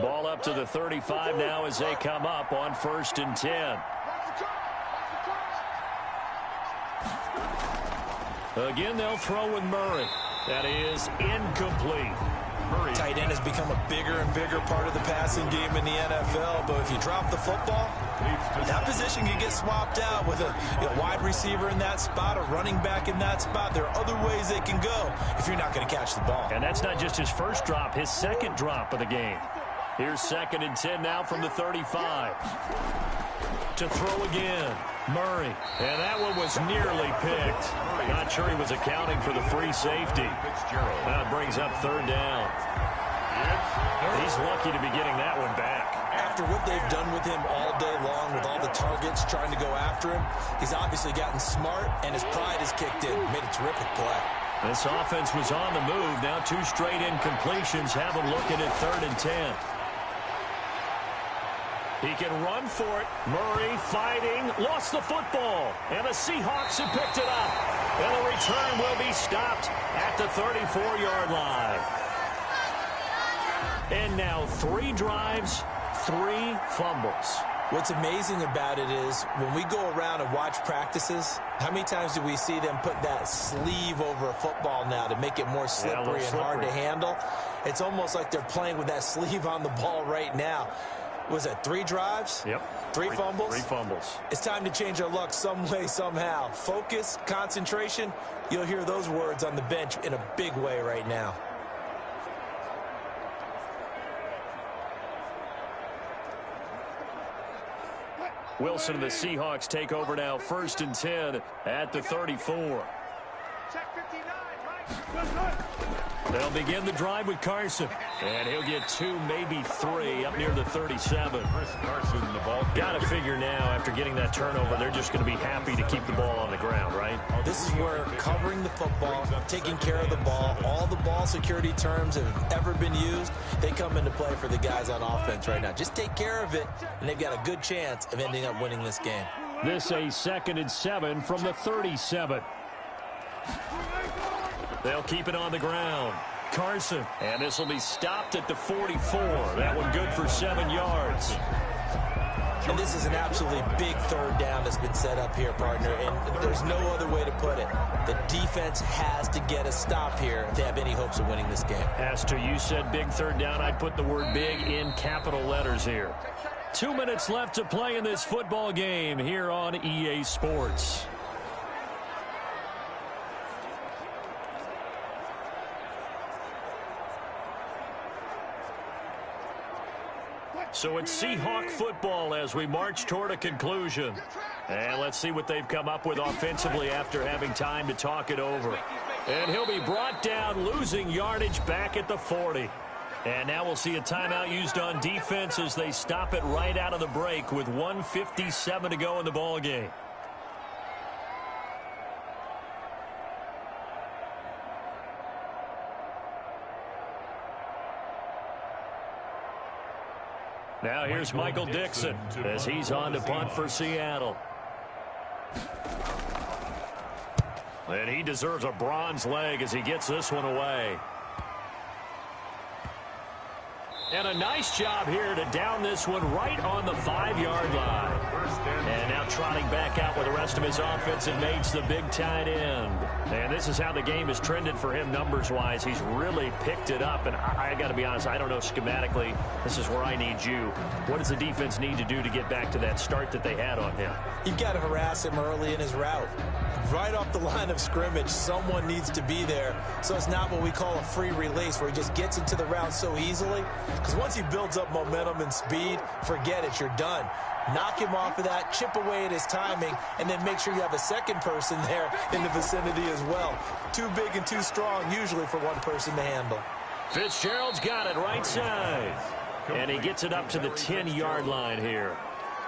Ball up to the 35 now as they come up on 1st and 10. Again, they'll throw with Murray. That is incomplete. Murray. Tight end has become a bigger and bigger part of the passing game in the NFL, but if you drop the football, that position can get swapped out with a wide receiver in that spot, a running back in that spot. There are other ways they can go if you're not going to catch the ball. And that's not just his first drop, his second drop of the game. Here's 2nd and 10 now from the 35. To throw again, Murray. And that one was nearly picked. Not sure he was accounting for the free safety. That brings up 3rd down. He's lucky to be getting that one back. After what they've done with him all day long, with all the targets trying to go after him, he's obviously gotten smart, and his pride has kicked in. Made a terrific play. This offense was on the move. Now 2 straight incompletions have him looking at 3rd and 10. He can run for it. Murray fighting. Lost the football. And the Seahawks have picked it up. And the return will be stopped at the 34-yard line. And now 3 drives, 3 fumbles. What's amazing about it is when we go around and watch practices, how many times do we see them put that sleeve over a football now to make it more slippery and hard to handle? It's almost like they're playing with that sleeve on the ball right now. Was it 3 drives? Yep. 3 fumbles? 3 fumbles. It's time to change our luck some way, somehow. Focus, concentration, you'll hear those words on the bench in a big way right now. Wilson and the Seahawks take over now, 1st and 10 at the 34. They'll begin the drive with Carson. And he'll get 2, maybe 3 up near the 37. Got to figure now, after getting that turnover, they're just going to be happy to keep the ball on the ground, right? This is where covering the football, taking care of the ball, all the ball security terms that have ever been used, they come into play for the guys on offense right now. Just take care of it, and they've got a good chance of ending up winning this game. This a 2nd and 7 from the 37. They'll keep it on the ground. Carson. And this will be stopped at the 44. That one good for 7 yards. And this is an absolutely big 3rd down that's been set up here, partner, and there's no other way to put it. The defense has to get a stop here if they have any hopes of winning this game. Has to. You said big 3rd down. I'd put the word big in capital letters here. 2 minutes left to play in this football game here on EA Sports. So it's Seahawk football as we march toward a conclusion. And let's see what they've come up with offensively after having time to talk it over. And he'll be brought down, losing yardage back at the 40. And now we'll see a timeout used on defense as they stop it right out of the break with 1:57 to go in the ball game. Now here's Michael Dixon as he's on to punt for Seattle. And he deserves a bronze leg as he gets this one away. And a nice job here to down this one right on the 5-yard line. And now trotting back out with the rest of his offensive mates, the big tight end. And this is how the game has trended for him numbers-wise. He's really picked it up. And I got to be honest, I don't know schematically. This is where I need you. What does the defense need to do to get back to that start that they had on him? You've got to harass him early in his route. Right off the line of scrimmage, someone needs to be there. So it's not what we call a free release where he just gets into the route so easily. Because once he builds up momentum and speed, forget it, you're done. Knock him off of that, chip away at his timing, and then make sure you have a second person there in the vicinity as well. Too big and too strong usually for one person to handle. Fitzgerald's got it right side. And he gets it up to the 10-yard line here.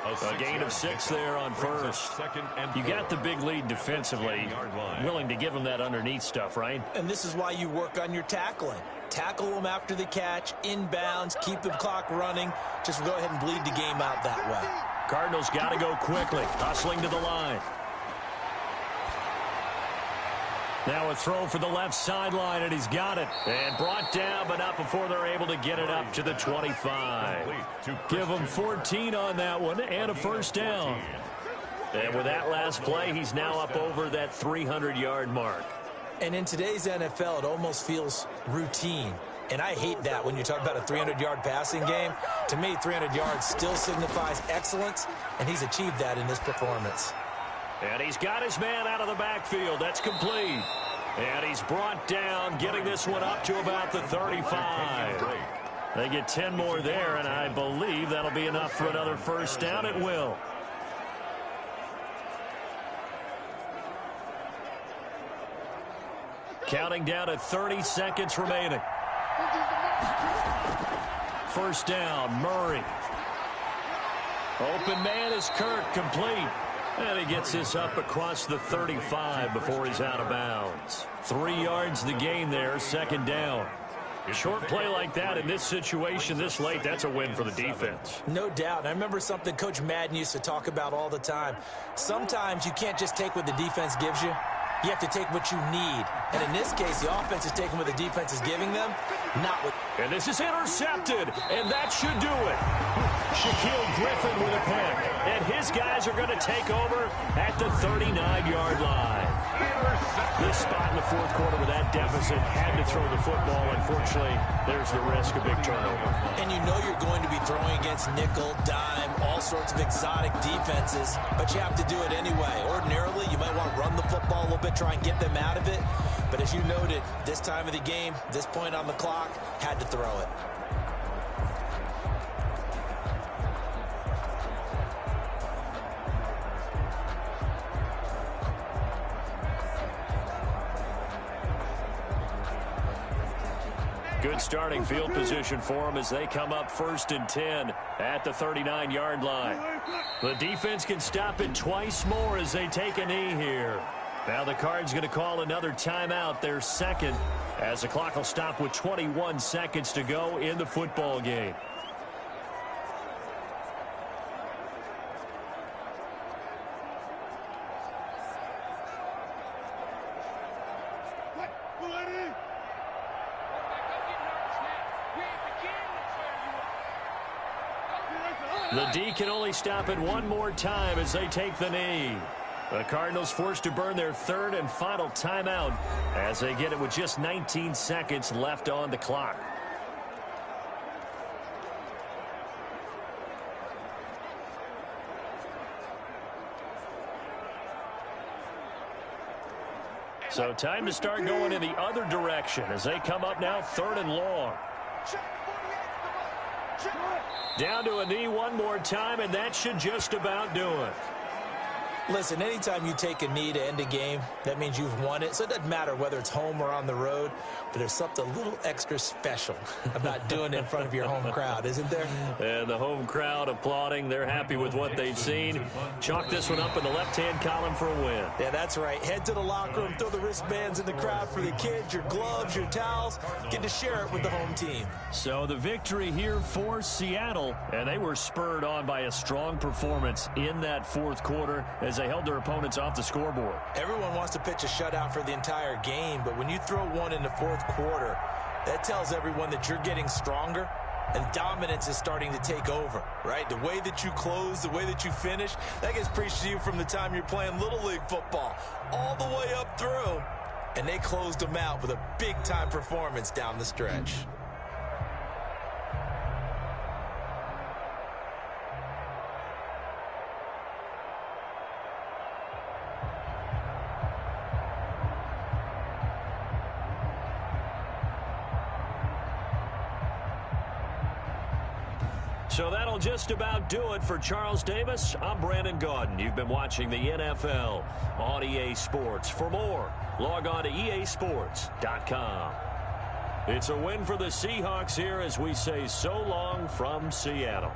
A gain of 6 there on first. You got the big lead defensively. Willing to give him that underneath stuff, right? And this is why you work on your tackling. Tackle them after the catch, inbounds, keep the clock running. Just go ahead and bleed the game out that way. Cardinals got to go quickly. Hustling to the line. Now a throw for the left sideline, and he's got it. And brought down, but not before they're able to get it up to the 25. Give him 14 on that one and a first down. And with that last play, he's now up over that 300-yard mark. And in today's NFL, it almost feels routine. And I hate that when you talk about a 300-yard passing game. To me, 300 yards still signifies excellence, and he's achieved that in this performance. And he's got his man out of the backfield. That's complete. And he's brought down, getting this one up to about the 35. They get 10 more there, and I believe that'll be enough for another first down. It will. Counting down to 30 seconds remaining. First down, Murray. Open man is Kirk, complete. And he gets this up across the 35 before he's out of bounds. 3 yards the gain there, second down. A short play like that in this situation this late, that's a win for the defense. No doubt. I remember something Coach Madden used to talk about all the time. Sometimes you can't just take what the defense gives you. You have to take what you need. And in this case, the offense is taking what the defense is giving them, not what... And this is intercepted, and that should do it. Shaquille Griffin with a pick, and his guys are going to take over at the 39-yard line. This spot in the fourth quarter with that deficit had to throw the football. Unfortunately, there's the risk of big turnover. And you know you're going to be throwing against nickel, dime, all sorts of exotic defenses, but you have to do it anyway. Ordinarily, you might want to run the football a little bit, try and get them out of it. But as you noted, this time of the game, this point on the clock, had to throw it. Good starting field position for them as they come up 1st and 10 at the 39-yard line. The defense can stop it twice more as they take a knee here. Now the Cards going to call another timeout, their second, as the clock will stop with 21 seconds to go in the football game. The D can only stop it one more time as they take the knee. The Cardinals forced to burn their third and final timeout as they get it with just 19 seconds left on the clock. So time to start going in the other direction as they come up now 3rd and long. Down to a knee one more time, and that should just about do it. Listen, anytime you take a knee to end a game, that means you've won it. So it doesn't matter whether it's home or on the road, but there's something a little extra special about doing it in front of your home crowd, isn't there? And the home crowd applauding. They're happy with what they've seen. Chalk this one up in the left-hand column for a win. Yeah, that's right. Head to the locker room, throw the wristbands in the crowd for the kids, your gloves, your towels. Get to share it with the home team. So the victory here for Seattle, and they were spurred on by a strong performance in that fourth quarter as they held their opponents off the scoreboard. Everyone wants to pitch a shutout for the entire game, but when you throw one in the fourth quarter, that tells everyone that you're getting stronger and dominance is starting to take over, right? The way that you close, the way that you finish, that gets preached to you from the time you're playing Little League football all the way up through, and they closed them out with a big-time performance down the stretch. So that'll just about do it for Charles Davis. I'm Brandon Gaudin. You've been watching the NFL on EA Sports. For more, log on to easports.com. It's a win for the Seahawks here as we say so long from Seattle.